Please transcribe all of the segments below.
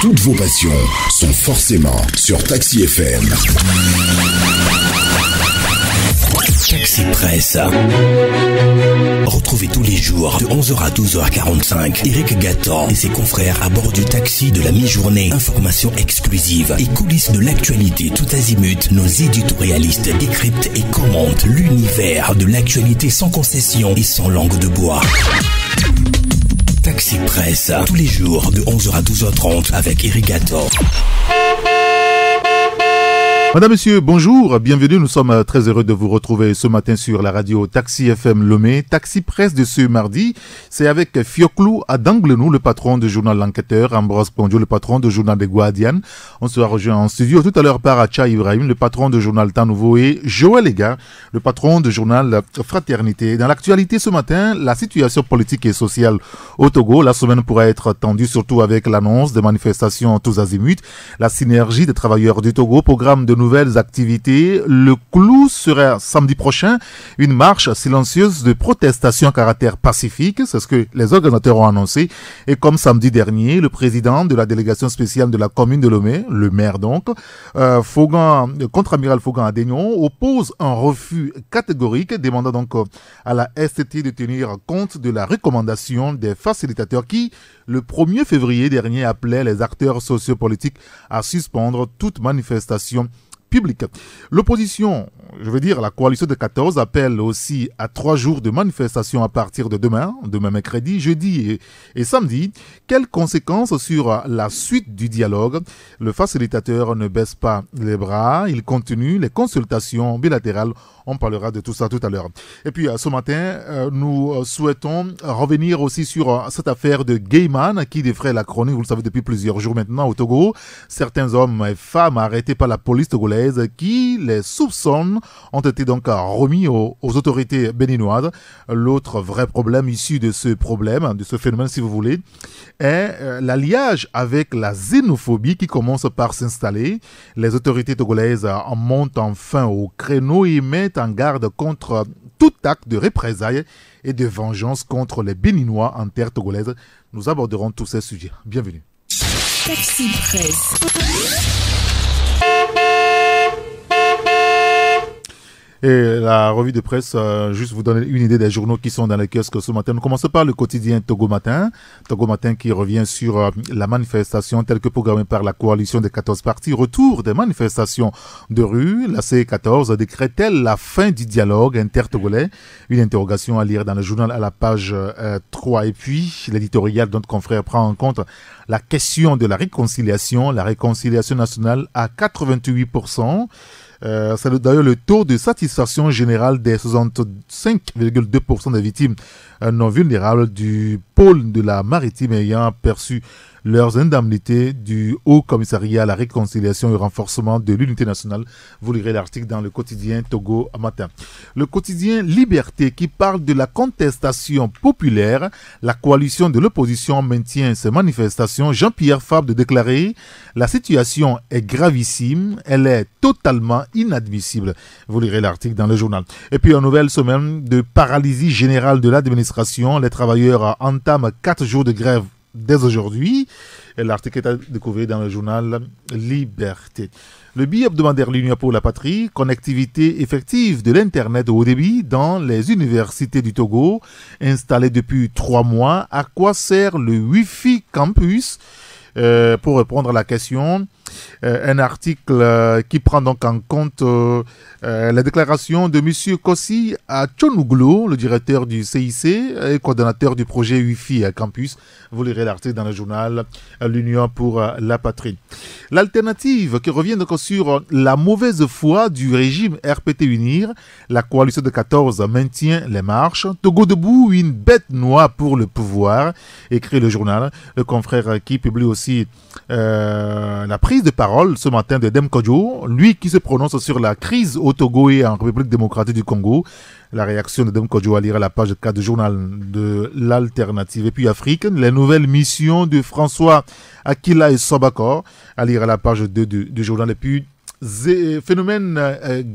Toutes vos passions sont forcément sur Taxi FM. Taxi Presse. Retrouvez tous les jours de 11h à 12h45 Eric Gatan et ses confrères à bord du taxi de la mi-journée. Informations exclusives et coulisses de l'actualité tout azimut. Nos éditorialistes décryptent et commentent l'univers de l'actualité sans concession et sans langue de bois. Taxi Presse, tous les jours de 11h à 12h30 avec Eric Gatan. Madame, Monsieur, bonjour, bienvenue. Nous sommes très heureux de vous retrouver ce matin sur la radio Taxi FM Lomé. Taxi Presse de ce mardi, c'est avec Fioclou Adanglenou, le patron du journal L'Enquêteur, Ambroise Pondio, le patron du journal des Guardian. On sera rejoint en studio tout à l'heure par Acha Ibrahim, le patron du journal Temps Nouveau, et Joël Ega, le patron du journal Fraternité. Dans l'actualité ce matin, la situation politique et sociale au Togo, la semaine pourrait être tendue, surtout avec l'annonce des manifestations tous azimuts, la synergie des travailleurs du Togo, programme de nouvelles activités. Le clou sera samedi prochain une marche silencieuse de protestation à caractère pacifique, c'est ce que les organisateurs ont annoncé. Et comme samedi dernier, le président de la délégation spéciale de la commune de Lomé, le maire donc, contre-amiral Fogan Adegnon, oppose un refus catégorique, demandant donc à la STT de tenir compte de la recommandation des facilitateurs qui, le 1er février dernier, appelaient les acteurs sociopolitiques à suspendre toute manifestation public. L'opposition, je veux dire la coalition de 14, appelle aussi à 3 jours de manifestation à partir de demain mercredi, jeudi et samedi. Quelles conséquences sur la suite du dialogue? Le facilitateur ne baisse pas les bras, il continue les consultations bilatérales. On parlera de tout ça tout à l'heure. Et puis ce matin, nous souhaitons revenir aussi sur cette affaire de Gayman qui défraie la chronique, vous le savez, depuis plusieurs jours maintenant au Togo. Certains hommes et femmes arrêtés par la police togolaise qui les soupçonnent ont été donc remis aux autorités béninoises. L'autre vrai problème issu de ce problème, de ce phénomène si vous voulez, est l'alliage avec la xénophobie qui commence par s'installer. Les autorités togolaises en montent enfin au créneau et mettent en garde contre tout acte de représailles et de vengeance contre les Béninois en terre togolaise. Nous aborderons tous ces sujets. Bienvenue. Taxi Presse. Et la revue de presse, juste vous donner une idée des journaux qui sont dans les kiosques ce matin. Nous commençons par le quotidien Togo Matin. Togo Matin qui revient sur la manifestation telle que programmée par la coalition des 14 partis. Retour des manifestations de rue. La C14 décrète-t-elle la fin du dialogue inter-togolais? Une interrogation à lire dans le journal à la page 3. Et puis, l'éditorial de notre confrère prend en compte la question de la réconciliation nationale à 88%. C'est d'ailleurs le taux de satisfaction générale des 65,2% des victimes non vulnérables du pôle de la maritime ayant perçu leurs indemnités du Haut Commissariat à la réconciliation et au renforcement de l'unité nationale. Vous lirez l'article dans le quotidien Togo Matin. Le quotidien Liberté qui parle de la contestation populaire. La coalition de l'opposition maintient ses manifestations. Jean-Pierre Fabre de déclarer « La situation est gravissime, elle est totalement inadmissible ». Vous lirez l'article dans le journal. Et puis, en nouvelle semaine de paralysie générale de l'administration, les travailleurs entament 4 jours de grève dès aujourd'hui. L'article est à découvrir dans le journal Liberté. Le billet hebdomadaire L'Union pour la Patrie, connectivité effective de l'Internet au haut débit dans les universités du Togo, installé depuis 3 mois. À quoi sert le Wi-Fi Campus? Pour répondre à la question, un article qui prend donc en compte la déclaration de M. Kossi Achonuglo, le directeur du CIC et coordonnateur du projet Wi-Fi Campus. Vous lirez l'article dans le journal L'Union pour la Patrie. L'alternative qui revient donc sur la mauvaise foi du régime RPT Unir. La coalition de 14 maintient les marches. Togo debout, une bête noire pour le pouvoir, écrit le journal. Le confrère qui publie aussi la prise de parole ce matin de Dem Kodjo, lui qui se prononce sur la crise au Togo et en République démocratique du Congo. La réaction de Dem Kodjo à lire à la page 4 du journal de l'Alternative. Et puis Afrique, les nouvelles missions de François Akila et Sobakor à lire à la page 2 du journal. Et puis phénomène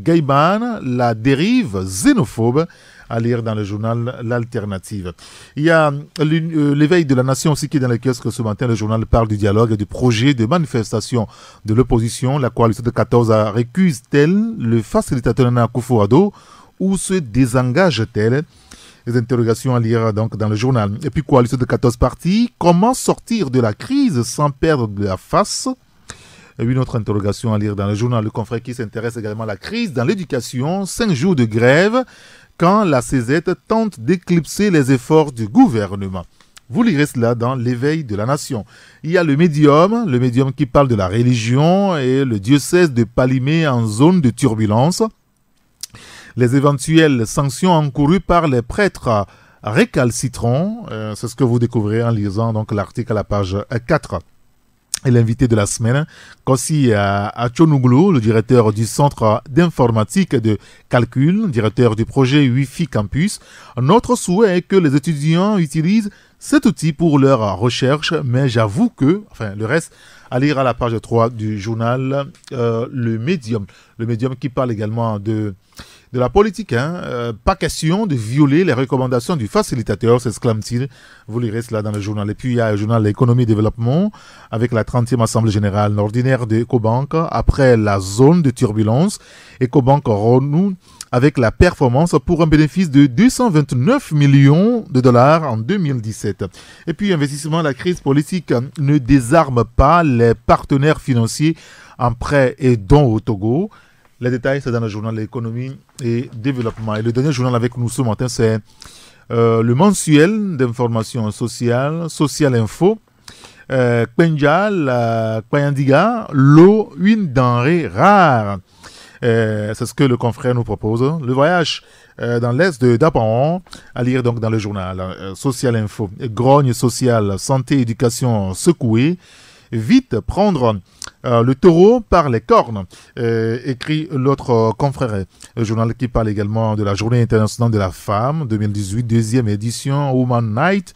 Gaiban, la dérive xénophobe, à lire dans le journal L'Alternative. Il y a l'éveil de la nation aussi qui est dans les kiosques ce matin. Le journal parle du dialogue et du projet de manifestation de l'opposition. La coalition de 14 récuse-t-elle le facilitateur Nana Akufo-Addo ou se désengage-t-elle? Les interrogations à lire donc dans le journal. Et puis coalition de 14 partis, comment sortir de la crise sans perdre de la face? Et une autre interrogation à lire dans le journal. Le confrère qui s'intéresse également à la crise dans l'éducation. 5 jours de grève quand la CZ tente d'éclipser les efforts du gouvernement. Vous lirez cela dans l'éveil de la nation. Il y a le médium qui parle de la religion et le diocèse de Palimé en zone de turbulence. Les éventuelles sanctions encourues par les prêtres récalcitrants, c'est ce que vous découvrez en lisant donc l'article à la page 4. Et l'invité de la semaine, Kossi Achonouglou, le directeur du Centre d'informatique et de calcul, directeur du projet Wi-Fi Campus. Notre souhait est que les étudiants utilisent cet outil pour leur recherche, mais j'avoue que, le reste, à lire à la page 3 du journal Le Médium. Le Médium qui parle également de la politique, pas question de violer les recommandations du facilitateur, s'exclame-t-il. Vous lirez cela dans le journal. Et puis il y a le journal L'économie et développement avec la 30e Assemblée générale ordinaire de Ecobank. Après la zone de turbulence, Ecobank renoue avec la performance pour un bénéfice de 229 millions de dollars en 2017. Et puis investissement, la crise politique ne désarme pas les partenaires financiers en prêts et dons au Togo. Les détails, c'est dans le journal L'économie et développement. Et le dernier journal avec nous ce matin, c'est le mensuel d'information sociale, Social Info. Kpenjal, Kpenyandiga, l'eau, une denrée rare. C'est ce que le confrère nous propose. Le voyage dans l'est de Dapaon, à lire donc dans le journal Social Info. Grogne sociale, santé, éducation secouée. Vite prendre le taureau par les cornes, écrit l'autre confrère. Le journal qui parle également de la Journée internationale de la femme, 2018, deuxième édition, Woman Night.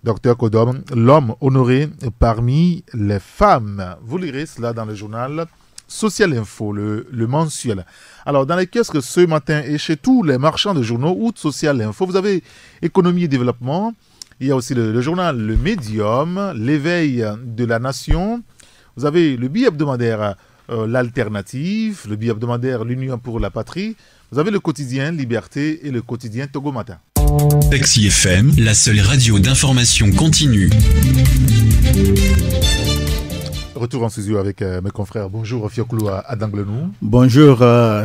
Dr Kodom, l'homme honoré parmi les femmes. Vous lirez cela dans le journal Social Info, le mensuel. Alors, dans les kiosques ce matin et chez tous les marchands de journaux ou de Social Info, vous avez économie et développement. Il y a aussi le journal Le Médium, l'éveil de la nation. Vous avez le bi-hebdomadaire L'Alternative, le bi-hebdomadaire L'Union pour la Patrie. Vous avez le quotidien Liberté et le quotidien Togo Matin. Taxi FM, la seule radio d'information continue. Retour en studio avec mes confrères. Bonjour Fioklou à Danglenou. Bonjour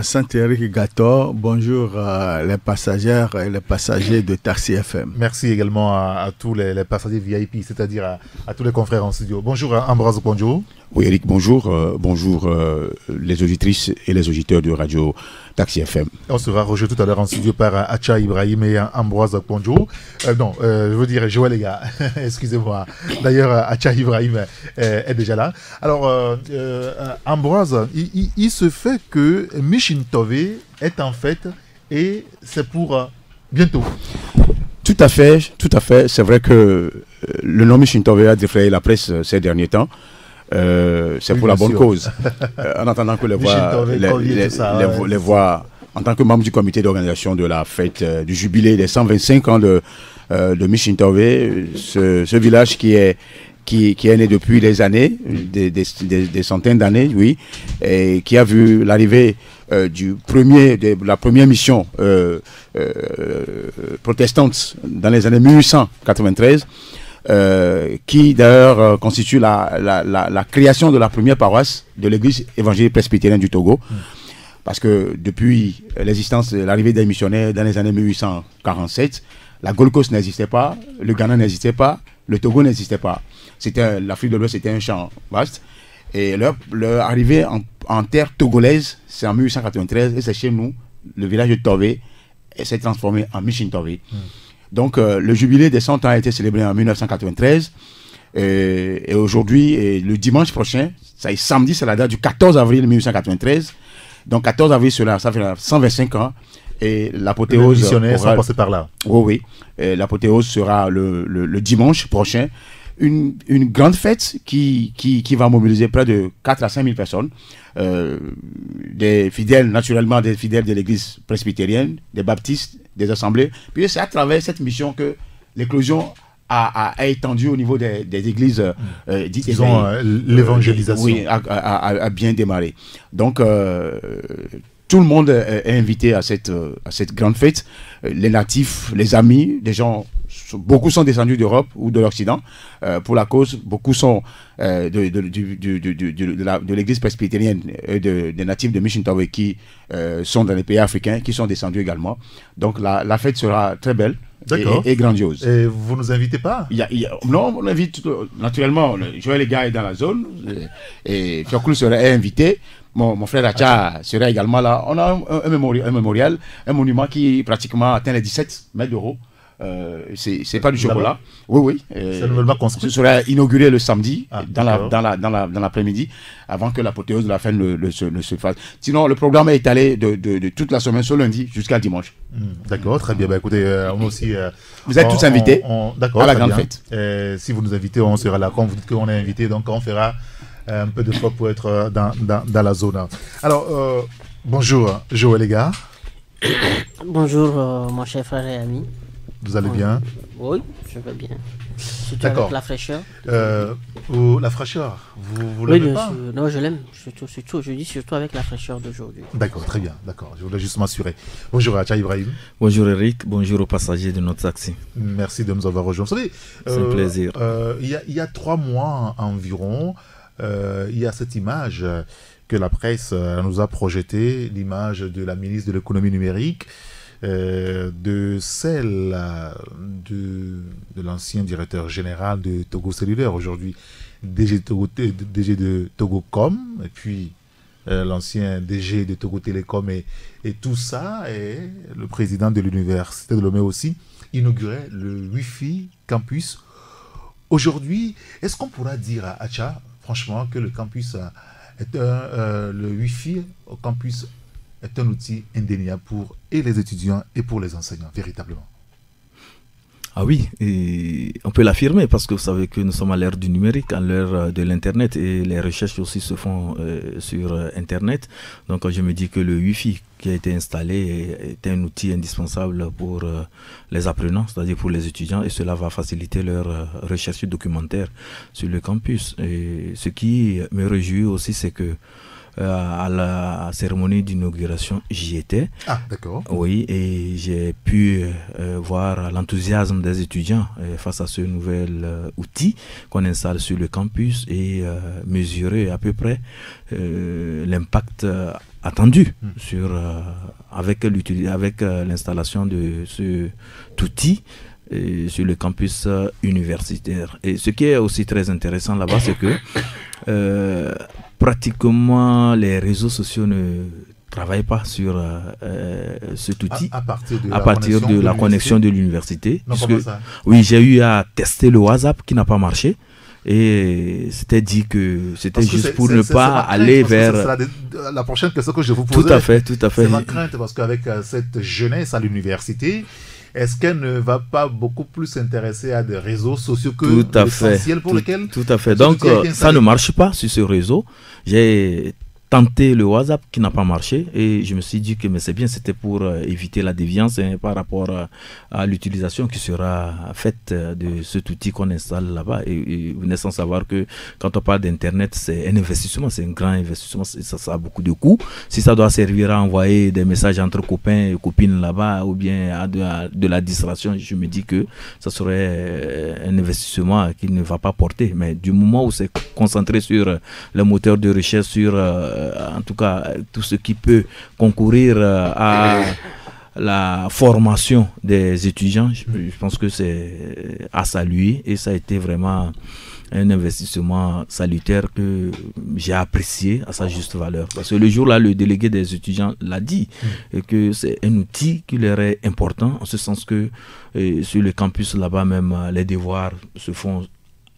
Saint-Éric Gator. Bonjour les passagères et les passagers de Taxi FM. Merci également à tous les passagers VIP, c'est-à-dire à tous les confrères en studio. Bonjour Ambroise Ponjo. Oui Eric, bonjour. Bonjour les auditrices et les auditeurs de Radio Taxi FM. On sera rejoint tout à l'heure en studio par Acha Ibrahim et Ambroise Ponjo. Je veux dire Joël les gars, excusez-moi. D'ailleurs Acha Ibrahim est déjà là. Alors Ambroise, il se fait que Mishintove est en fête et c'est pour bientôt. Tout à fait. C'est vrai que le nom Mishintove a défrayé la presse ces derniers temps. C'est pour la bonne cause. En attendant que les voix, en tant que membre du comité d'organisation de la fête du jubilé des 125 ans de Mishintove, ce village qui est né depuis des années, des centaines d'années, oui, et qui a vu l'arrivée de la première mission protestante dans les années 1893. Qui d'ailleurs constitue la création de la première paroisse de l'église évangélique presbytérienne du Togo. Parce que depuis l'arrivée des missionnaires dans les années 1847, la Gold Coast n'existait pas, le Ghana n'existait pas, le Togo n'existait pas. L'Afrique de l'Ouest était un champ vaste. Et leur arrivée en terre togolaise, c'est en 1893, et c'est chez nous, le village de Tove s'est transformé en Mishintove. Donc le jubilé des 100 ans a été célébré en 1993 et aujourd'hui, le dimanche prochain, samedi, c'est la date du 14 avril 1893. Donc 14 avril, ça fait 125 ans et l'apothéose... Les missionnaires sont passés par là. Oui. L'apothéose sera le dimanche prochain une grande fête qui va mobiliser près de 4 à 5 000 personnes. Des fidèles, naturellement des fidèles de l'église presbytérienne, des baptistes, des assemblées. Puis c'est à travers cette mission que l'éclosion a étendu au niveau des églises dites disons, l'évangélisation. Oui, a bien démarré. Donc, tout le monde est invité à cette grande fête. Les natifs, les amis, des gens, beaucoup sont descendus d'Europe ou de l'Occident pour la cause. Beaucoup sont de l'église presbytérienne et des natifs de Mission Tower qui sont dans les pays africains, qui sont descendus également. Donc la fête sera très belle et grandiose. Et vous nous invitez pas? Non, on invite naturellement. Joël Lega est dans la zone et Fiocul serait invité. Mon frère Acha serait également là. On a un mémorial, un monument qui pratiquement atteint les 17 mètres de haut. C'est pas du chocolat. Oui. C'est nouvellement construit. Ce sera inauguré le samedi dans l'après-midi, avant que l'apothéose de la fête ne se fasse. Sinon, le programme est étalé de toute la semaine, ce lundi jusqu'à dimanche. D'accord, très bien. Écoutez, on aussi. Vous êtes tous invités d'accord, à la grande fête. Si vous nous invitez, on sera là. Quand vous dites qu'on est invité, donc on fera un peu de fois pour être dans la zone. Alors, bonjour, Joël Lega. Bonjour, mon cher frère et ami. Vous allez bien? Oui, je vais bien. Surtout D'accord. avec la fraîcheur. La fraîcheur, vous Oui, l'aimez pas? non, je l'aime. Surtout, je dis surtout avec la fraîcheur d'aujourd'hui. D'accord, très bien. D'accord, je voulais juste m'assurer. Bonjour Acha Ibrahim. Bonjour Eric, bonjour aux passagers de notre taxi. Merci de nous avoir rejoints. Vous savez, c'est un plaisir. Il y a 3 mois environ, il y a cette image que la presse nous a projetée, l'image de la ministre de l'économie numérique, de celle de l'ancien directeur général de Togo Cellulaire, aujourd'hui DG de Togocom, et puis l'ancien DG de Togo Télécom, et tout ça, et le président de l'université de Lomé aussi, inaugurait le Wi-Fi campus. Aujourd'hui, est-ce qu'on pourra dire à Acha, franchement, que le campus le Wi-Fi au campus est un outil indéniable pour et les étudiants et pour les enseignants, véritablement? Ah oui, et on peut l'affirmer parce que vous savez que nous sommes à l'ère du numérique, à l'ère de l'Internet, et les recherches aussi se font sur Internet. Donc je me dis que le Wi-Fi qui a été installé est un outil indispensable pour les apprenants, c'est-à-dire pour les étudiants, et cela va faciliter leur recherche documentaire sur le campus. Et ce qui me réjouit aussi, c'est que à la cérémonie d'inauguration, j'y étais. Ah, d'accord. Oui, et j'ai pu voir l'enthousiasme des étudiants face à ce nouvel outil qu'on installe sur le campus et mesurer à peu près l'impact attendu sur, avec l'installation de cet outil sur le campus universitaire. Et ce qui est aussi très intéressant là-bas, c'est que pratiquement les réseaux sociaux ne travaillent pas sur cet outil à partir de la connexion de l'université. Oui, j'ai eu à tester le WhatsApp qui n'a pas marché. Et c'était dit que c'était juste pour ne pas aller vers... La prochaine question que je vous pose. Tout à fait. C'est ma crainte parce qu'avec cette jeunesse à l'université, est-ce qu'elle ne va pas beaucoup plus s'intéresser à des réseaux sociaux que l'essentiel pour lesquels... Tout à fait. Donc, ça ne marche pas sur ce réseau. J'ai tenté le WhatsApp qui n'a pas marché et je me suis dit que mais c'est bien, c'était pour éviter la déviance par rapport à l'utilisation qui sera faite de cet outil qu'on installe là-bas. Et vous n'êtes sans savoir que quand on parle d'internet, c'est un investissement, c'est un grand investissement, ça a beaucoup de coûts. Si ça doit servir à envoyer des messages entre copains et copines là-bas ou bien à de la distraction, je me dis que ça serait un investissement qui ne va pas porter. Mais du moment où c'est concentré sur le moteur de recherche, sur en tout cas tout ce qui peut concourir à la formation des étudiants, je pense que c'est à saluer et ça a été vraiment un investissement salutaire que j'ai apprécié à sa juste valeur. Parce que le jour-là, le délégué des étudiants l'a dit, et que c'est un outil qui leur est important, en ce sens que sur le campus là-bas même, les devoirs se font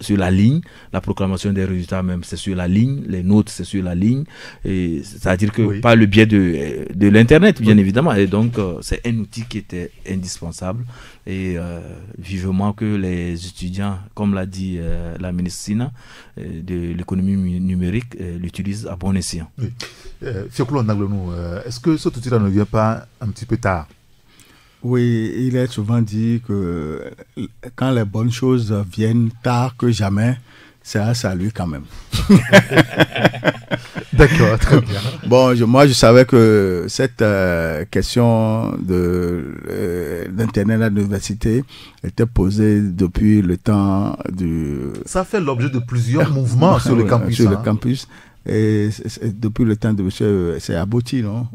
sur la ligne, la proclamation des résultats même c'est sur la ligne, les notes c'est sur la ligne, et c'est-à-dire que par le biais de l'internet bien évidemment, et donc c'est un outil qui était indispensable, et vivement que les étudiants, comme l'a dit la ministre Sina de l'économie numérique, l'utilisent à bon escient. Oui. Fioclo Naglonou, est-ce que cet outil-là ne vient pas un petit peu tard? Oui, il est souvent dit que quand les bonnes choses viennent tard que jamais, c'est à saluer quand même. D'accord, très bien. Bon, moi je savais que cette question d'Internet à l'université était posée depuis le temps du... Ça fait l'objet de plusieurs mouvements sur le campus. Sur le campus. Et depuis le temps de monsieur, c'est Aboti, non?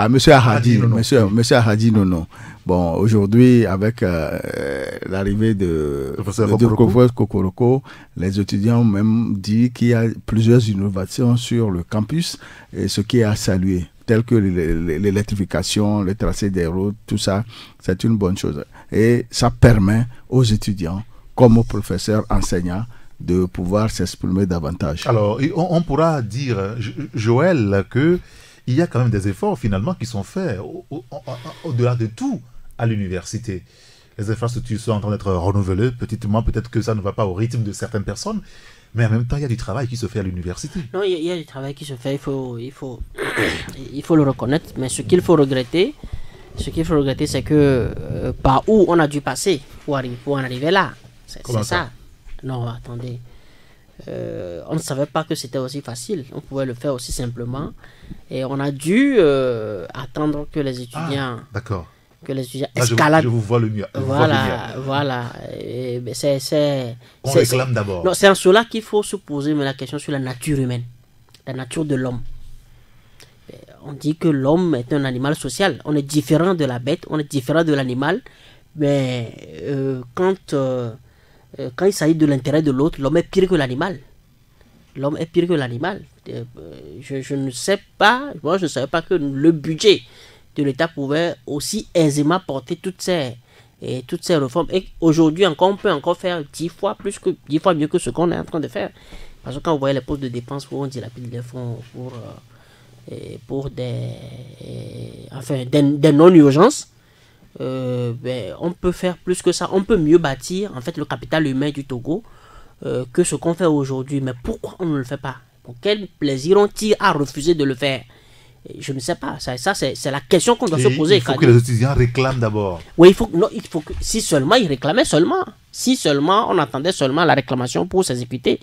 Monsieur Ahadi, monsieur Ahadi, non. Bon, aujourd'hui, avec l'arrivée de professeur Kokoroko, les étudiants ont même dit qu'il y a plusieurs innovations sur le campus, et ce qui est à saluer, telles que l'électrification, le tracé des routes, tout ça, c'est une bonne chose. Et ça permet aux étudiants, comme aux professeurs enseignants, de pouvoir s'exprimer davantage. Alors, on pourra dire, Joël, que il y a quand même des efforts finalement qui sont faits au-delà de tout à l'université. Les infrastructures sont en train d'être renouvelées petitement, peut-être que ça ne va pas au rythme de certaines personnes, mais en même temps il y a du travail qui se fait à l'université. Non, il y a du travail qui se fait, il faut le reconnaître, mais ce qu'il faut regretter, c'est que par où on a dû passer pour en arriver là. C'est ça. Non, attendez. On ne savait pas que c'était aussi facile. On pouvait le faire aussi simplement. Et on a dû attendre que les étudiants... d'accord. Que les étudiants escaladent. Je vous vois le mieux. Voilà. On réclame d'abord. Non, c'est en cela qu'il faut se poser la question sur la nature humaine. La nature de l'homme. On dit que l'homme est un animal social. On est différent de la bête, on est différent de l'animal. Mais quand il s'agit de l'intérêt de l'autre, l'homme est pire que l'animal. L'homme est pire que l'animal. Je ne sais pas, moi je ne savais pas que le budget de l'État pouvait aussi aisément porter toutes ces réformes. Et aujourd'hui encore, on peut encore faire 10 fois mieux que ce qu'on est en train de faire. Parce que quand vous voyez les postes de dépenses où on dilapide les fonds pour des non-urgences, on peut faire plus que ça. On peut mieux bâtir en fait le capital humain du Togo que ce qu'on fait aujourd'hui. Mais pourquoi on ne le fait pas? Pour quel plaisir on tire à refuser de le faire? Je ne sais pas. Ça c'est la question qu'on doit se poser. Il faut que les étudiants réclament d'abord. Oui, il faut que si seulement ils réclamaient seulement. Si seulement on attendait seulement la réclamation pour s'exécuter.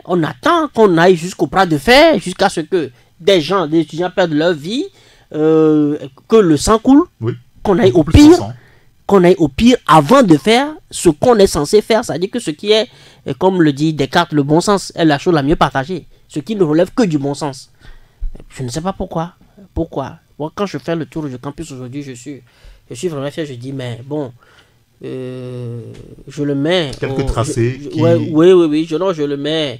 On attend qu'on aille jusqu'au bras de fer, jusqu'à ce que des étudiants perdent leur vie, que le sang coule, qu'on aille au pire avant de faire ce qu'on est censé faire. C'est-à-dire que ce qui est, comme le dit Descartes, le bon sens est la chose la mieux partagée. Ce qui ne relève que du bon sens. Je ne sais pas pourquoi. Moi, quand je fais le tour du campus aujourd'hui, je suis vraiment fier. Je dis, mais bon, je le mets... Quelques tracés Oui. Je le mets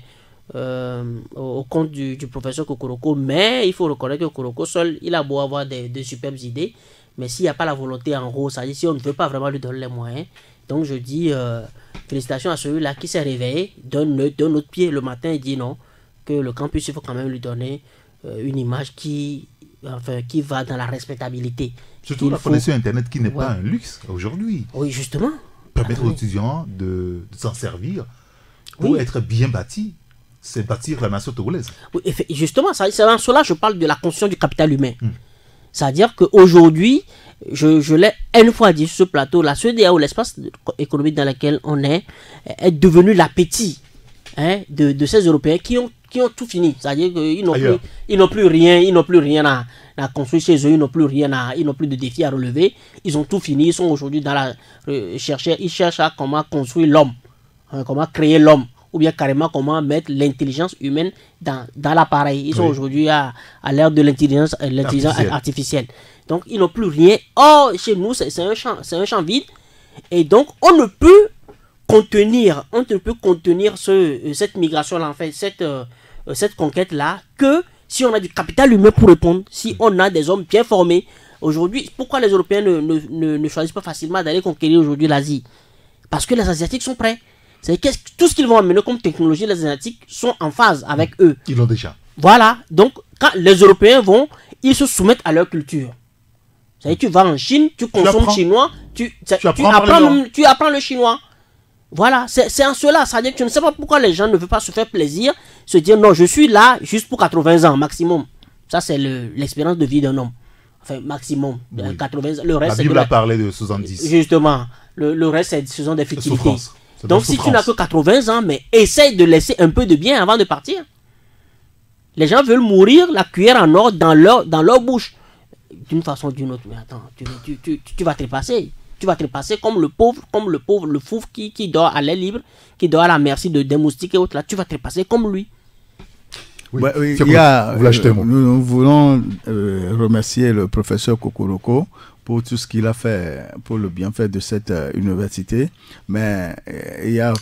au compte du professeur Kokoroko. Mais il faut reconnaître que Kokoroko seul, il a beau avoir de superbes idées. Mais s'il n'y a pas la volonté en gros, c'est-à-dire si on ne veut pas vraiment lui donner les moyens. Donc je dis félicitations à celui-là qui s'est réveillé, donne notre pied le matin et dit non, que le campus, il faut quand même lui donner une image qui va dans la respectabilité. Surtout la connexion Internet qui n'est pas un luxe aujourd'hui. Oui, justement. Permettre aux étudiants de s'en servir pour être bien bâti, c'est bâtir la nation togolaise. Oui, justement, c'est en cela que je parle de la construction du capital humain. C'est-à-dire qu'aujourd'hui, je l'ai une fois dit sur ce plateau, la CEDEAO, l'espace économique dans lequel on est devenu l'appétit de ces Européens qui ont tout fini. C'est-à-dire qu'ils n'ont plus rien à construire chez eux, ils n'ont plus de défis à relever. Ils ont tout fini, ils sont aujourd'hui dans la ils cherchent à comment construire l'homme, comment créer l'homme, ou bien carrément comment mettre l'intelligence humaine dans l'appareil. Ils sont aujourd'hui à l'ère de l'intelligence artificielle. Donc ils n'ont plus rien. Or, chez nous, c'est un champ vide. Et donc, on ne peut contenir cette migration-là, en fait, cette conquête-là, que si on a du capital humain pour répondre, si on a des hommes bien formés. Aujourd'hui, pourquoi les Européens ne choisissent pas facilement d'aller conquérir aujourd'hui l'Asie? Parce que les Asiatiques sont prêts. Tout ce qu'ils vont amener comme technologie, les Asiatiques sont en phase avec eux. Ils l'ont déjà. Voilà. Donc, quand les Européens vont, ils se soumettent à leur culture. C'est-à-dire, tu vas en Chine, tu consommes chinois, tu apprends le chinois. Voilà, c'est en cela. C'est-à-dire que tu ne sais pas pourquoi les gens ne veulent pas se faire plaisir, se dire non, je suis là juste pour 80 ans maximum. Ça, c'est l'expérience de vie d'un homme. Enfin, maximum. 80 ans. Le reste, la Bible a parlé de 70. Justement. Le reste, ce sont des futilités. Donc, si tu n'as que 80 ans, mais essaye de laisser un peu de bien avant de partir. Les gens veulent mourir la cuillère en or dans leur bouche. D'une façon ou d'une autre. Mais attends, tu vas trépasser. Tu vas trépasser comme le pauvre, le fou qui dort à l'air libre, qui dort à la merci des moustiques et autres. Là, tu vas trépasser comme lui. Oui, nous voulons remercier le professeur Kokoroko pour tout ce qu'il a fait pour le bienfait de cette université. Mais il y a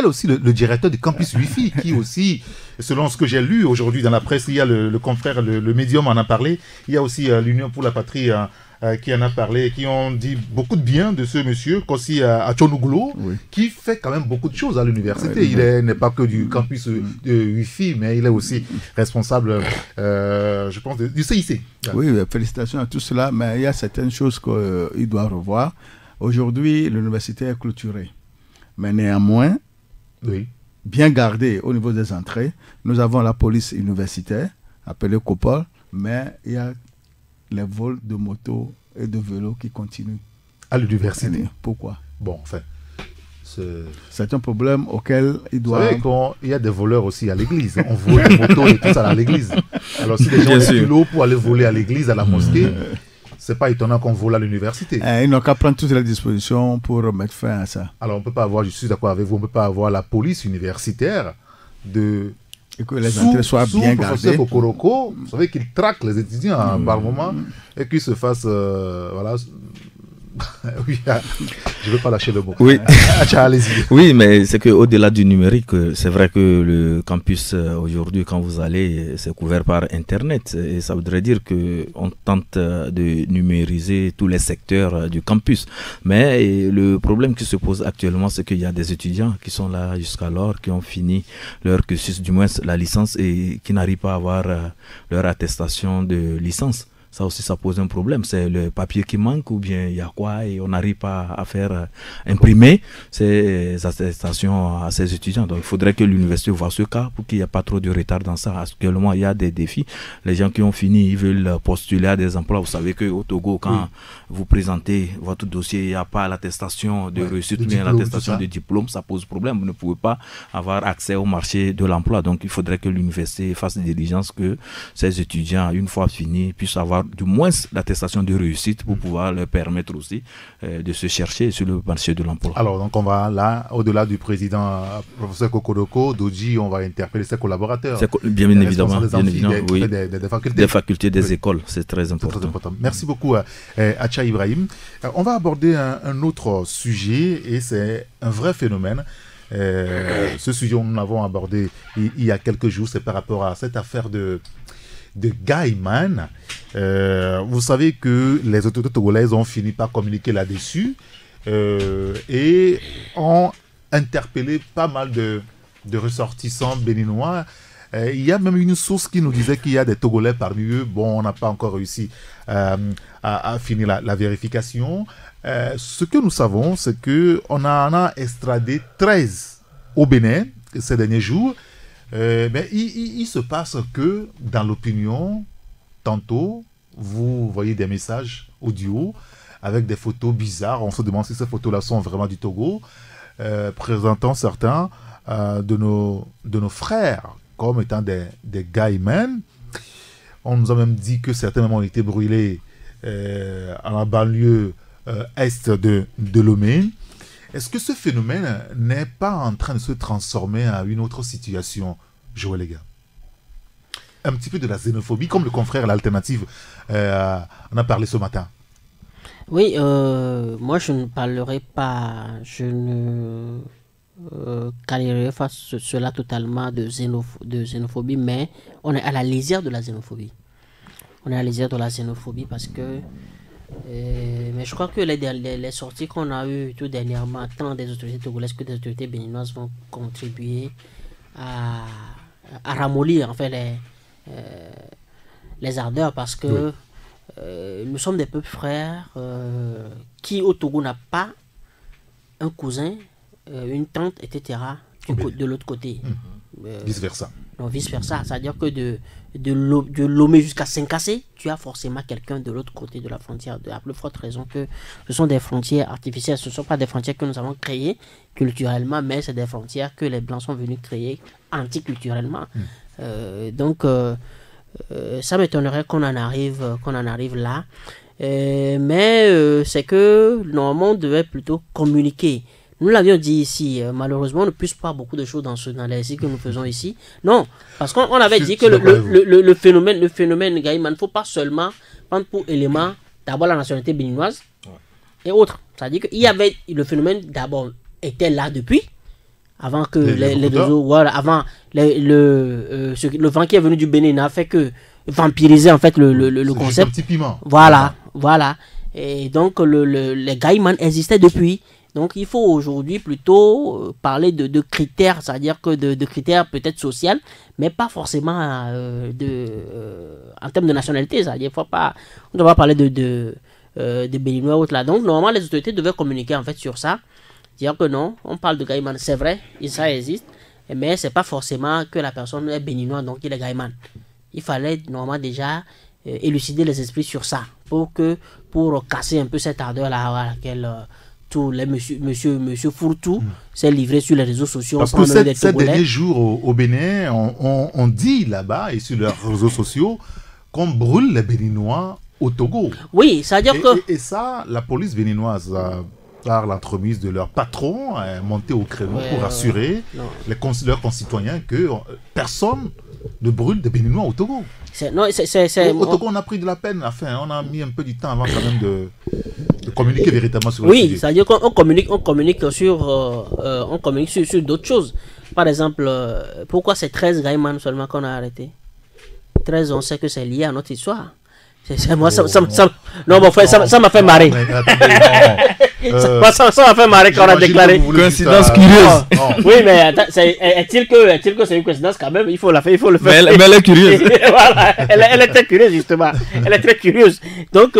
aussi le directeur du campus Wi-Fi qui aussi, selon ce que j'ai lu aujourd'hui dans la presse, il y a le confrère, le médium en a parlé. Il y a aussi l'Union pour la patrie qui en a parlé, qui ont dit beaucoup de bien de ce monsieur, Kossi Achonouglou, qui fait quand même beaucoup de choses à l'université. Il n'est pas que du campus de Wi-Fi, mais il est aussi responsable, je pense, du CIC. Oui, félicitations à tout cela, mais il y a certaines choses qu'il doit revoir. Aujourd'hui, l'université est clôturée, mais néanmoins, bien gardée au niveau des entrées. Nous avons la police universitaire, appelée COPOL, mais il y a les vols de motos et de vélos qui continuent. À l'université. Pourquoi? Bon, enfin, c'est un problème auquel il doit... Vous savez qu'il y a des voleurs aussi à l'église. On vole des motos et tout ça à l'église. Alors si les gens ont des kilos pour aller voler à l'église, à la mosquée, c'est pas étonnant qu'on vole à l'université. Ils n'ont qu'à prendre toutes les dispositions pour mettre fin à ça. Alors on peut pas avoir, je suis d'accord avec vous, on peut pas avoir la police universitaire et que les entrées soient bien gardées. Kokoroko, vous savez qu'il traque les étudiants par moment et qu'ils se fassent voilà. Oui, je ne veux pas lâcher le mot. Oui, allez-y. Oui, mais c'est qu'au-delà du numérique, c'est vrai que le campus aujourd'hui, quand vous allez, c'est couvert par Internet. Et ça voudrait dire qu'on tente de numériser tous les secteurs du campus. Mais le problème qui se pose actuellement, c'est qu'il y a des étudiants qui sont là jusqu'alors, qui ont fini leur cursus, du moins la licence, et qui n'arrivent pas à avoir leur attestation de licence. Ça aussi, ça pose un problème. C'est le papier qui manque ou bien il y a quoi et on n'arrive pas à faire imprimer ces attestations à ces étudiants. Donc, il faudrait que l'université voie ce cas pour qu'il n'y ait pas trop de retard dans ça. Actuellement, il y a des défis. Les gens qui ont fini, ils veulent postuler à des emplois. Vous savez qu'au Togo, quand vous présentez votre dossier, il n'y a pas l'attestation de réussite ou bien l'attestation de diplôme, ça pose problème. Vous ne pouvez pas avoir accès au marché de l'emploi. Donc, il faudrait que l'université fasse des diligences, que ces étudiants, une fois finis, puissent avoir du moins l'attestation de réussite pour pouvoir leur permettre aussi de se chercher sur le marché de l'emploi. Alors, donc on va là, au-delà du président professeur Kokoroko, Doji, on va interpeller ses collaborateurs. Bien évidemment, oui. Des facultés, des écoles, c'est très important. Très important. Merci beaucoup Acha Ibrahim. On va aborder un autre sujet et c'est un vrai phénomène. Ce sujet, nous l'avons abordé il y a quelques jours, c'est par rapport à cette affaire de Gaiman. Vous savez que les autorités togolaises ont fini par communiquer là-dessus et ont interpellé pas mal de ressortissants béninois. Il y a même une source qui nous disait qu'il y a des Togolais parmi eux. Bon, on n'a pas encore réussi à finir la vérification. Ce que nous savons, c'est qu'on en a extradé 13 au Bénin ces derniers jours. Mais il se passe que dans l'opinion, tantôt, vous voyez des messages audio avec des photos bizarres. On se demande si ces photos-là sont vraiment du Togo, présentant certains de nos frères comme étant des Gaiman. On nous a même dit que certains même ont été brûlés en la banlieue est de Lomé. Est-ce que ce phénomène n'est pas en train de se transformer à une autre situation, Joël Lega? Un petit peu de la xénophobie, comme le confrère l'Alternative en a parlé ce matin. Oui, moi je ne parlerai pas, je ne qualifierai pas cela totalement de xénophobie, mais on est à la lisière de la xénophobie. On est à la lisière de la xénophobie parce que Mais je crois que les sorties qu'on a eues tout dernièrement, tant des autorités togolaises que des autorités béninoises, vont contribuer à ramollir en fait les ardeurs, parce que nous sommes des peuples frères qui au Togo n'a pas un cousin, une tante, etc. de l'autre côté. Vice-versa. Non, vice-versa. C'est-à-dire que de Lomé jusqu'à Saint-Cassé, tu as forcément quelqu'un de l'autre côté de la frontière. De la plus forte raison que ce sont des frontières artificielles. Ce ne sont pas des frontières que nous avons créées culturellement, mais c'est des frontières que les Blancs sont venus créer anticulturellement. Donc, ça m'étonnerait qu'on en arrive là. Mais c'est que normalement on devait plutôt communiquer. Nous l'avions dit ici, malheureusement on ne puisse pas beaucoup de choses dans les récits que nous faisons ici. Non, parce qu'on avait dit que le phénomène Gaïman, il ne faut pas seulement prendre pour élément d'abord la nationalité béninoise et autres. C'est-à-dire qu'il y avait le phénomène d'abord était là depuis, avant que les réseaux, voilà, avant le vent qui est venu du Bénin n'a fait que vampiriser en fait le concept. Un petit piment. Voilà. Et donc les Gaïman existaient depuis. Donc il faut aujourd'hui plutôt parler de critères, c'est-à-dire que de critères peut-être sociaux, mais pas forcément en termes de nationalité. C'est-à-dire on ne doit pas parler de Béninois ou autre là. Donc normalement les autorités devaient communiquer en fait sur ça, dire que non, on parle de Gaïman, c'est vrai, ça existe, mais c'est pas forcément que la personne est béninoise donc il est Gaïman. Il fallait normalement déjà élucider les esprits sur ça pour casser un peu cette ardeur là à laquelle tous les monsieur Fourtou s'est livré sur les réseaux sociaux. Parce que ces derniers jours au Bénin, on dit là-bas et sur leurs réseaux sociaux qu'on brûle les Béninois au Togo. Oui, c'est-à-dire que... Et ça, la police béninoise, par l'entremise de leur patron, est montée au créneau pour assurer leurs concitoyens que personne ne brûle des Béninois au Togo. Au Togo, on a pris de la peine, enfin, on a mis un peu du temps avant quand même de communiquer véritablement sur le sujet. Oui, c'est-à-dire qu'on communique sur d'autres choses. Par exemple, pourquoi c'est 13 Gaïman seulement qu'on a arrêté? 13, on sait que c'est lié à notre histoire. Moi, ça m'a fait marrer. Ça m'a fait marrer quand on a déclaré. Coïncidence curieuse. Oui, mais est-il que c'est une coïncidence quand même? Il faut le faire. Mais elle est curieuse. Voilà, elle est très curieuse, justement. Elle est très curieuse. Donc,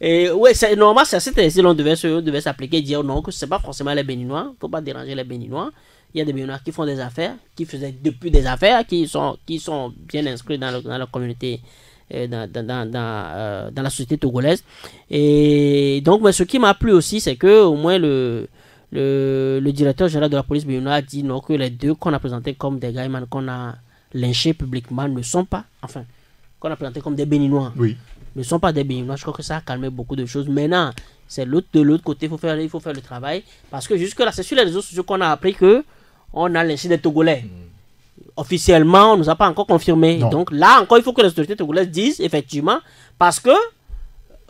ouais, c'est normal, c'est à cette échelle on devait s'appliquer, dire non, que ce n'est pas forcément les Béninois. Il ne faut pas déranger les Béninois. Il y a des Béninois qui font des affaires, qui faisaient depuis des affaires, qui sont bien inscrits dans la communauté. Dans la société togolaise. Et donc ce qui m'a plu aussi, c'est que au moins le directeur général de la police béninoise a dit non, que les deux qu'on a présentés comme des Gaïman qu'on a lynchés publiquement ne sont pas, enfin qu'on a présentés comme des Béninois, ne sont pas des Béninois. Je crois que ça a calmé beaucoup de choses. Maintenant c'est de l'autre côté, il faut faire le travail, parce que jusque là c'est sur les réseaux sociaux qu'on a appris que on a lynché des Togolais. Officiellement, on ne nous a pas encore confirmé. Non. Donc là encore, il faut que les autorités togolaises disent effectivement, parce que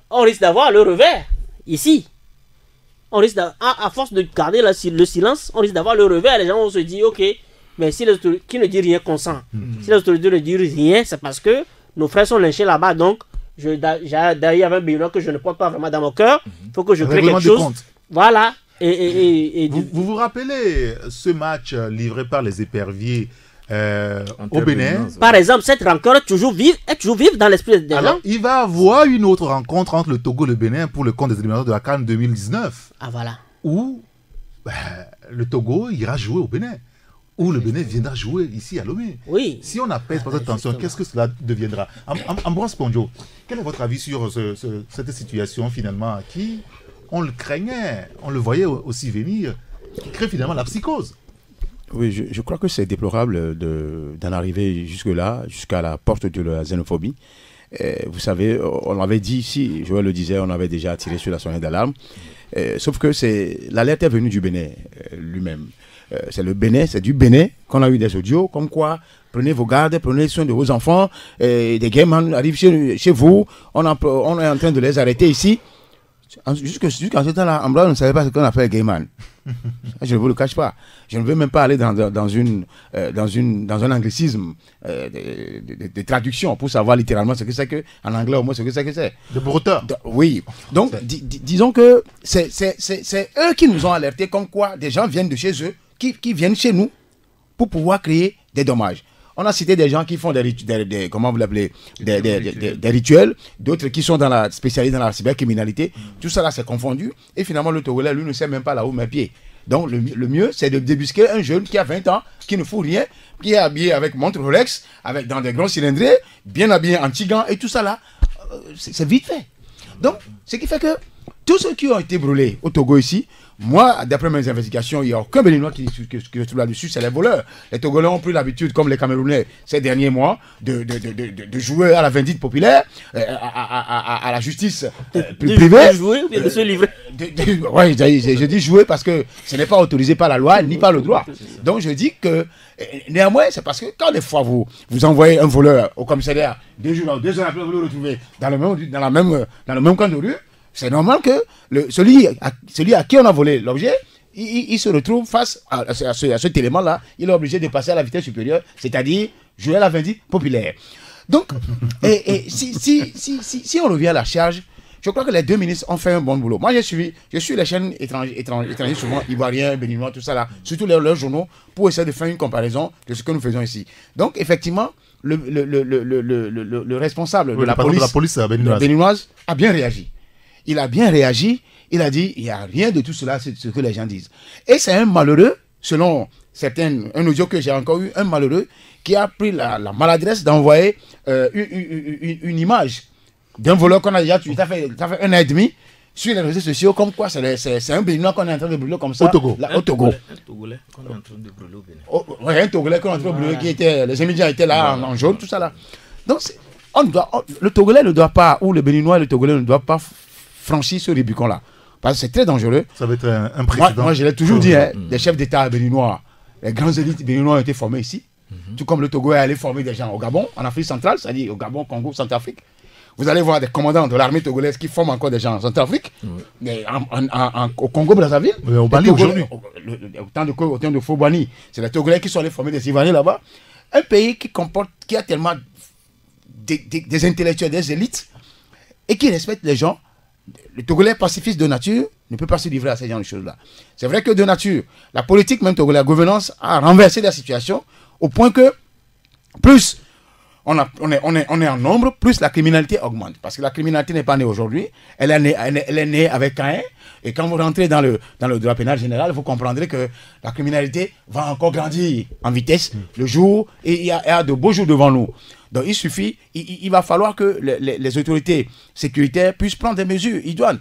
on risque d'avoir le revers ici. On risque à force de garder le silence, on risque d'avoir le revers. Les gens vont se dire, ok, mais si les autorités qui ne dit rien consent, si les autorités ne disent rien, c'est parce que nos frères sont lynchés là-bas. Donc, d'ailleurs, il y avait un Béninois que je ne porte pas vraiment dans mon cœur. Il faut que je crée quelque chose. Voilà. Vous vous rappelez ce match livré par les éperviers au Bénin? Par exemple, cette rencontre est toujours vive dans l'esprit des gens. Il va y avoir une autre rencontre entre le Togo et le Bénin pour le compte des éliminatoires de la CAN 2019. Ah voilà. Où le Togo ira jouer au Bénin. Où le Bénin viendra jouer ici à Lomé. Oui. Si on n'apaise pas cette tension, qu'est-ce que cela deviendra? Ambroise Ponjo, quel est votre avis sur cette situation finalement qui, on le craignait, on le voyait aussi venir, qui crée finalement la psychose? Oui, je crois que c'est déplorable d'en arriver jusque-là, jusqu'à la porte de la xénophobie. Vous savez, on l'avait dit ici, Joël le disait, on avait déjà tiré sur la sonnette d'alarme. Sauf que l'alerte est venue du Bénin lui-même. C'est le Bénin, c'est du Bénin qu'on a eu des audios, comme quoi, prenez vos gardes, prenez soin de vos enfants, des gamins arrivent chez vous, on est en train de les arrêter ici. Jusqu'à ce temps-là, Ambroise ne savait pas ce qu'on appelle gay man. Je ne vous le cache pas. Je ne veux même pas aller dans un anglicisme de traduction pour savoir littéralement ce que c'est que, en anglais au moins ce que c'est que c'est. De brouteur. Oui. Donc, disons que c'est eux qui nous ont alertés comme quoi des gens viennent de chez eux, qui viennent chez nous pour pouvoir créer des dommages. On a cité des gens qui font comment vous l'appelez, des rituels, d'autres qui sont spécialisés dans la cybercriminalité. Tout ça là, c'est confondu. Et finalement, le Togolais, lui, ne sait même pas là où met pied. Donc, le mieux, c'est de débusquer un jeune qui a 20 ans, qui ne fout rien, qui est habillé avec montre Rolex, dans des grands cylindrés, bien habillé en tigant, et tout ça là, c'est vite fait. Donc, ce qui fait que tous ceux qui ont été brûlés au Togo ici, moi, d'après mes investigations, il n'y a aucun Béninois qui se trouve là-dessus, c'est les voleurs. Les Togolais ont pris l'habitude, comme les Camerounais, ces derniers mois, de jouer à la vindicte populaire, à la justice privée. De jouer ou bien de se livrer. Oui, je dis jouer parce que ce n'est pas autorisé par la loi ni par le droit. Donc je dis que, néanmoins, c'est parce que quand des fois vous envoyez un voleur au commissariat, 2 heures après vous le retrouvez dans le même coin de rue, c'est normal que celui à qui on a volé l'objet, il se retrouve face à cet élément-là. Il est obligé de passer à la vitesse supérieure, c'est-à-dire jouer à la vindicte populaire. Donc, si on revient à la charge, je crois que les 2 ministres ont fait un bon boulot. Moi, je suis les chaînes étrangères, souvent ivoiriens, béninois, tout ça là, surtout leurs journaux, pour essayer de faire une comparaison de ce que nous faisons ici. Donc, effectivement, le responsable de la police béninoise a bien réagi. Il a bien réagi, il a dit, il n'y a rien de tout cela, c'est ce que les gens disent. Et c'est un malheureux, selon un audio que j'ai encore eu, un malheureux qui a pris la maladresse d'envoyer une image d'un voleur qu'on a déjà tué, ça fait 1 an et demi, sur les réseaux sociaux, comme quoi c'est un Béninois qu'on est en train de brûler comme ça. Au Togo. Au Togo. Un Togolais qu'on est en train de brûler au Bénin. Oui, un Togolais qu'on est en train de brûler, les Émidiens étaient là en jaune, tout ça là. Donc, le Togolais ne doit pas, ou le Béninois et le Togolais ne doivent pas franchir ce Rubicon-là. Parce que c'est très dangereux. Ça va être un précédent. Moi, je l'ai toujours dit, les chefs d'État béninois, les grands élites béninois ont été formés ici. Tout comme le Togo est allé former des gens au Gabon, en Afrique centrale, c'est-à-dire au Gabon, Congo, Centrafrique. Vous allez voir des commandants de l'armée togolaise qui forment encore des gens en Centrafrique, mais au Congo-Brazzaville. Au Mali aujourd'hui. Au temps de Fobani, c'est les Togolais qui sont allés former des Ivoiriens là-bas. Un pays qui a tellement des intellectuels, des élites, et qui respecte les gens. Le Togolais pacifiste de nature ne peut pas se livrer à ces genre de choses-là. C'est vrai que de nature, la politique même togolaise, la gouvernance a renversé la situation au point que plus on est en nombre, plus la criminalité augmente. Parce que la criminalité n'est pas née aujourd'hui, elle est née avec Caïn. Et quand vous rentrez dans le droit pénal général, vous comprendrez que la criminalité va encore grandir en vitesse le jour, et il y a de beaux jours devant nous. Donc il va falloir que les autorités sécuritaires puissent prendre des mesures idoines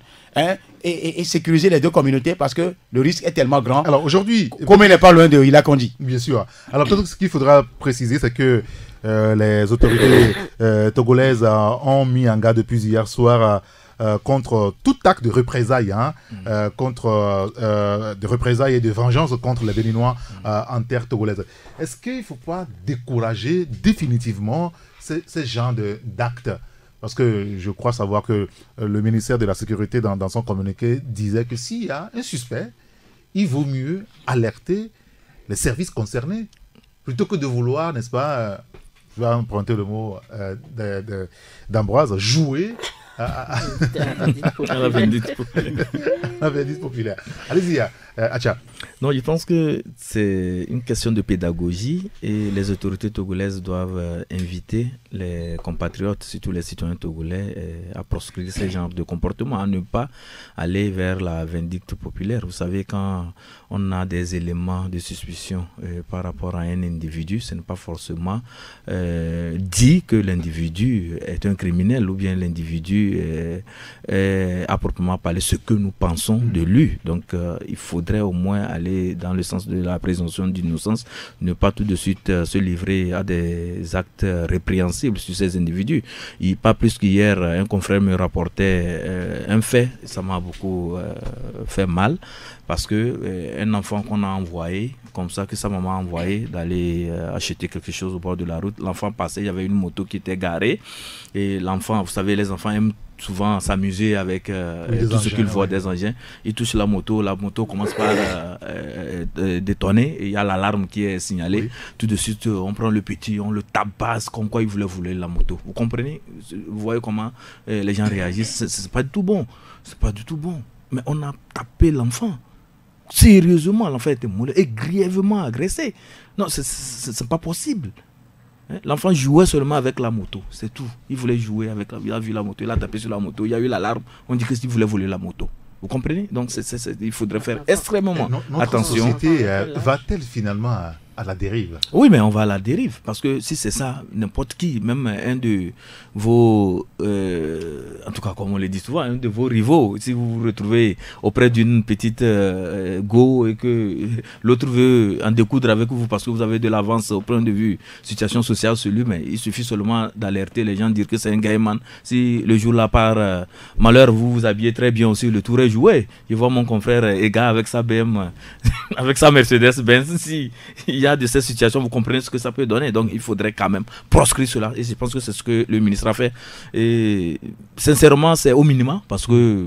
et sécuriser les 2 communautés parce que le risque est tellement grand. Alors aujourd'hui, comme il n'est pas loin de Ilakondi. Bien sûr. Alors peut-être ce qu'il faudra préciser, c'est que les autorités togolaises ont mis en garde depuis hier soir contre tout acte de représailles, contre de représailles et de vengeance contre les Béninois en terre togolaise. Est-ce qu'il ne faut pas décourager définitivement ces genres d'actes? Parce que je crois savoir que le ministère de la Sécurité, dans son communiqué, disait que s'il y a un suspect, il vaut mieux alerter les services concernés plutôt que de vouloir, n'est-ce pas, je vais emprunter le mot d'Ambroise, jouer à la vindicte populaire. La vindicte populaire. Allez-y, Acha. Non, je pense que c'est une question de pédagogie et les autorités togolaises doivent inviter les compatriotes, surtout les citoyens togolais, à proscrire ce genre de comportement, à ne pas aller vers la vindicte populaire. Vous savez, quand on a des éléments de suspicion par rapport à un individu, ce n'est pas forcément dit que l'individu est un criminel ou bien l'individu est à proprement parler ce que nous pensons de lui. Donc il faudrait au moins aller dans le sens de la présomption d'innocence, ne pas tout de suite se livrer à des actes répréhensibles sur ces individus. Pas plus qu'hier, un confrère me rapportait un fait, ça m'a beaucoup fait mal, parce que un enfant qu'on a envoyé, comme ça, que sa maman a envoyé d'aller acheter quelque chose au bord de la route, l'enfant passait, il y avait une moto qui était garée, et l'enfant, vous savez, les enfants aiment souvent s'amuser avec tout ce qu'ils voient des engins. Ils touchent la moto commence par détonner, et il y a l'alarme qui est signalée. Oui. Tout de suite, on prend le petit, on le tabasse comme quoi il voulait voler la moto. Vous comprenez? Vous voyez comment les gens réagissent. C'est pas du tout bon. C'est pas du tout bon. Mais on a tapé l'enfant. Sérieusement, l'enfant a été molesté et grièvement agressé. Non, c'est pas possible. L'enfant jouait seulement avec la moto, c'est tout. Il voulait jouer avec il a vu la moto, il a tapé sur la moto, il y a eu l'alarme, on dit qu'il voulait voler la moto. Vous comprenez? Donc il faudrait faire extrêmement attention. Notre société va-t-elle finalement à la dérive? Oui, mais on va à la dérive, parce que si c'est ça, n'importe qui, même un de vos, en tout cas comme on le dit souvent, un de vos rivaux, si vous vous retrouvez auprès d'une petite go et que l'autre veut en découdre avec vous parce que vous avez de l'avance au point de vue situation sociale sur lui, mais il suffit seulement d'alerter les gens, dire que c'est un gaiman. Si le jour-là par malheur vous vous habillez très bien aussi, le tour est joué. Je vois mon confrère Ega avec sa BM, avec sa Mercedes-Benz, si il y a de ces situations, vous comprenez ce que ça peut donner. Donc il faudrait quand même proscrire cela, et je pense que c'est ce que le ministre a fait. Et sincèrement, c'est au minimum, parce que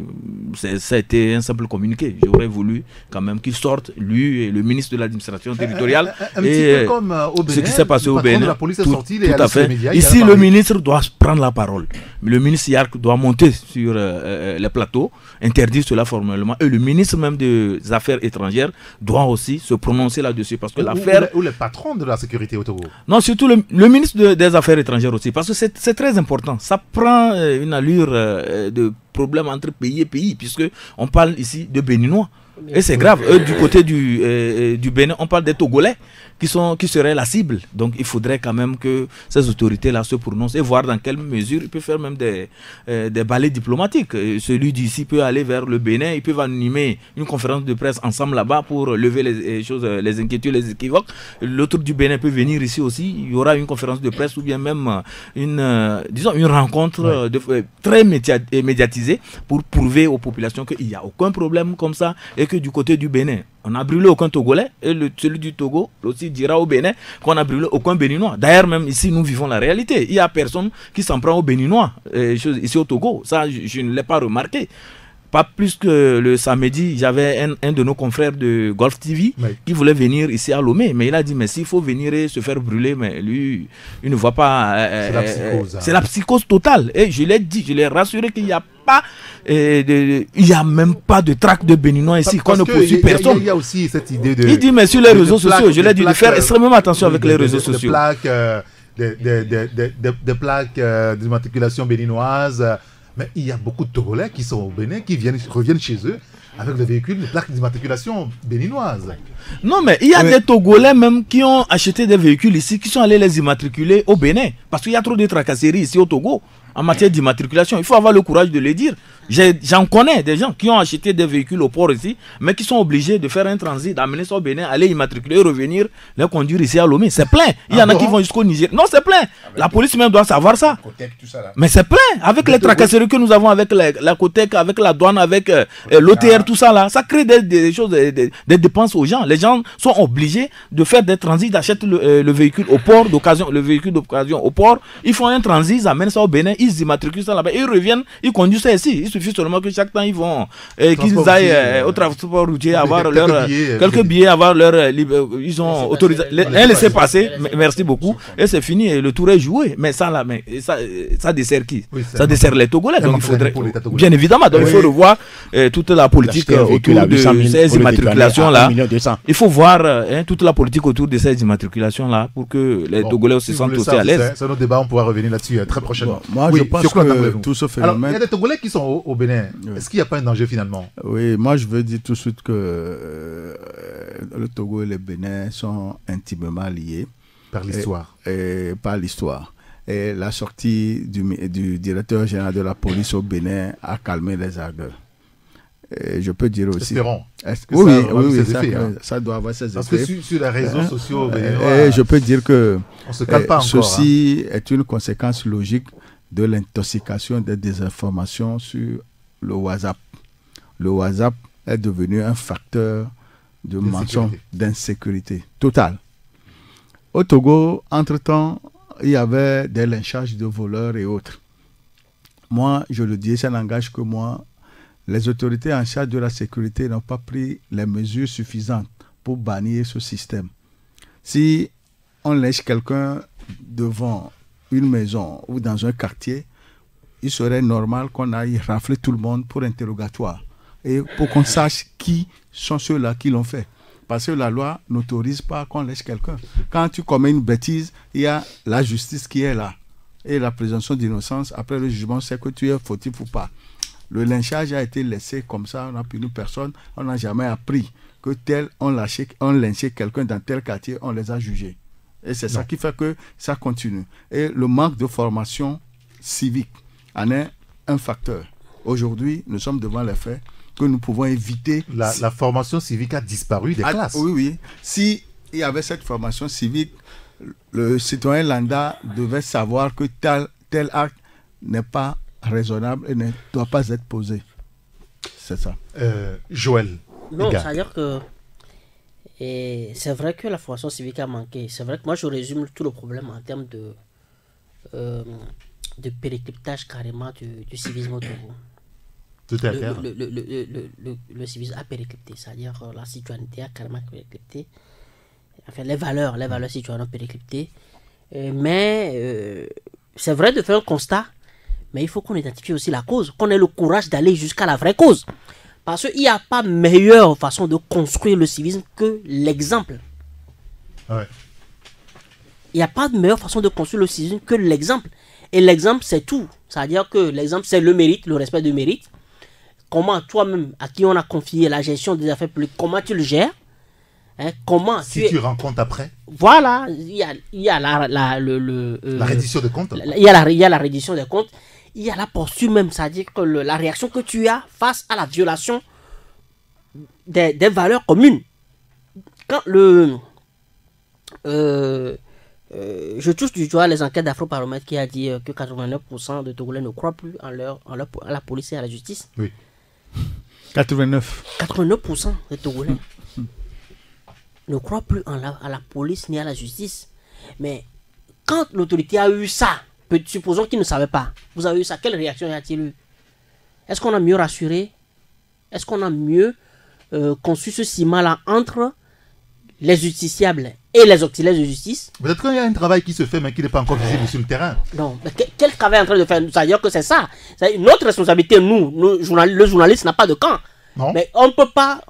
ça a été un simple communiqué. J'aurais voulu quand même qu'il sorte, lui et le ministre de l'administration territoriale, un petit peu comme au Bénin, ce qui s'est passé au Bénin. La police est sortie, tout à fait. Ici, le ministre doit prendre la parole. Le ministre Yark doit monter sur les plateaux, interdire cela formellement, et le ministre même des Affaires étrangères doit aussi se prononcer là-dessus, parce que l'affaire... Ou le patron de la sécurité au Togo. Non, surtout le ministre des Affaires étrangères aussi, parce que c'est très important. Ça prend une allure de problème entre pays et pays, puisque on parle ici de Béninois. Et c'est grave. Du côté du Bénin, on parle des Togolais qui seraient la cible. Donc il faudrait quand même que ces autorités-là se prononcent et voir dans quelle mesure ils peuvent faire même des balais diplomatiques. Celui d'ici peut aller vers le Bénin, ils peuvent animer une conférence de presse ensemble là-bas pour lever les choses, les inquiétudes, les équivoques. L'autre du Bénin peut venir ici aussi, il y aura une conférence de presse ou bien même une rencontre très médiatisée pour prouver aux populations qu'il n'y a aucun problème comme ça, et que du côté du Bénin, on n'a brûlé aucun Togolais, et celui du Togo aussi dira au Bénin qu'on n'a brûlé aucun Béninois. D'ailleurs, même ici, nous vivons la réalité. Il n'y a personne qui s'en prend aux Béninois ici au Togo. Ça, je ne l'ai pas remarqué. Pas plus que le samedi, j'avais un de nos confrères de Golf TV qui voulait venir ici à Lomé. Mais il a dit, mais s'il faut venir et se faire brûler, mais lui, il ne voit pas... c'est la psychose. C'est la psychose totale. Et je l'ai dit, je l'ai rassuré qu'il n'y a pas... il n'y a même pas de traque de Béninois ici, qu'on ne poursuit personne. Il y a aussi cette idée de... Il dit, mais sur les réseaux sociaux, je l'ai dit de faire extrêmement attention avec les réseaux sociaux. Des plaques d'immatriculation béninoise... Mais il y a beaucoup de Togolais qui sont au Bénin, qui reviennent chez eux avec le véhicule, les plaques d'immatriculation béninoises. Non, mais il y a des Togolais même qui ont acheté des véhicules ici, qui sont allés les immatriculer au Bénin. Parce qu'il y a trop de tracasseries ici au Togo en matière d'immatriculation. Il faut avoir le courage de le dire. J'en connais des gens qui ont acheté des véhicules au port ici, mais qui sont obligés de faire un transit, d'amener ça au Bénin, aller immatriculer, revenir, les conduire ici à Lomé. C'est plein. Il y en a qui vont jusqu'au Niger. Non, c'est plein. La police même doit savoir ça. Mais c'est plein. Avec les tracasseries que nous avons avec la Cotec, avec la douane, avec l'OTR, tout ça là, ça crée des choses, des dépenses aux gens. Les gens sont obligés de faire des transits, d'acheter le véhicule au port d'occasion, le véhicule d'occasion au port. Ils font un transit, ils amènent ça au Bénin, ils immatriculent ça là-bas, ils reviennent, ils conduisent ça ici. Il suffit seulement que chaque temps ils vont qu'ils aillent au transport routier avoir quelques billets, avoir leur ils ont autorisé un laissez-passer, merci beaucoup, et c'est fini, et le tour est joué. Mais ça là, mais ça dessert qui? Ça dessert les Togolais. Donc il faudrait, bien évidemment, donc il faut revoir toute la politique autour de ces immatriculations là. Il faut voir toute la politique autour de ces immatriculations là pour que les Togolais se sentent aussi à l'aise. C'est notre débat, on pourra revenir là-dessus très prochainement. Moi je pense que tout ce phénomène... Alors, il y a des Togolais qui sont au Bénin. Est-ce qu'il n'y a pas un danger finalement? Oui, moi je veux dire tout de suite que le Togo et le Bénin sont intimement liés. Par l'histoire. Et par l'histoire. Et la sortie du directeur général de la police au Bénin a calmé les ardeurs. Et je peux dire aussi... Espérons. Ça doit avoir ses effets. Parce que sur les réseaux sociaux béninois... Et je peux dire que on se calme pas encore, ceci est une conséquence logique de l'intoxication des désinformations sur le WhatsApp. Le WhatsApp est devenu un facteur de mensonge, d'insécurité totale. Au Togo, entre-temps, il y avait des lynchages de voleurs et autres. moi, je le dis, ça n'engage que moi. Les autorités en charge de la sécurité n'ont pas pris les mesures suffisantes pour bannir ce système. Si on laisse quelqu'un devant une maison ou dans un quartier, il serait normal qu'on aille rafler tout le monde pour interrogatoire et pour qu'on sache qui sont ceux-là qui l'ont fait. Parce que la loi n'autorise pas qu'on laisse quelqu'un. Quand tu commets une bêtise, il y a la justice qui est là. Et la présomption d'innocence, après le jugement, c'est que tu es fautif ou pas. Le lynchage a été laissé comme ça, on n'a puni personne, on n'a jamais appris que on lynchait quelqu'un dans tel quartier, on les a jugés. Et c'est ça qui fait que ça continue. Et le manque de formation civique en est un facteur. Aujourd'hui, nous sommes devant les faits que nous pouvons éviter. La formation civique a disparu des classes. Oui, oui. Si il y avait cette formation civique, le citoyen lambda devait savoir que tel acte n'est pas raisonnable et ne doit pas être posé. C'est ça. Joël. Non, c'est-à-dire que c'est vrai que la formation civique a manqué. C'est vrai que moi je résume tout le problème en termes de périclitage carrément du civisme au Togo. Tout à fait. Le civisme a périclité, c'est-à-dire la citoyenneté a carrément périclité. Enfin, les valeurs citoyennes ont périclité. Mais c'est vrai de faire un constat, mais il faut qu'on identifie aussi la cause, qu'on ait le courage d'aller jusqu'à la vraie cause. Parce qu'il n'y a pas meilleure façon de construire le civisme que l'exemple. Ouais. Il n'y a pas de meilleure façon de construire le civisme que l'exemple. Et l'exemple, c'est tout. C'est-à-dire que l'exemple, c'est le mérite, le respect du mérite. Comment toi-même, à qui on a confié la gestion des affaires publiques, comment tu le gères, hein, comment tu rends compte après. Voilà, il y a la reddition des comptes. Il y a la reddition des comptes. Il y a la posture même, c'est-à-dire que la réaction que tu as face à la violation des valeurs communes. Quand je touche du doigt les enquêtes d'Afrobaromètre qui a dit que 89% de Togolais ne croient plus à la police et à la justice. Oui. 89% de Togolais ne croient plus à la police ni à la justice. Mais quand l'autorité a eu ça, supposons qu'il ne savait pas, vous avez eu ça, quelle réaction y a-t-il eu? Est-ce qu'on a mieux rassuré? Est-ce qu'on a mieux conçu ce ciment-là entre les justiciables et les auxiliaires de justice? Peut-être qu'il y a un travail qui se fait mais qui n'est pas encore visible sur le terrain. Non, mais quel travail est en train de faire? C'est-à-dire que c'est ça. Notre responsabilité, le journaliste n'a pas de camp. Non. Mais on peut pas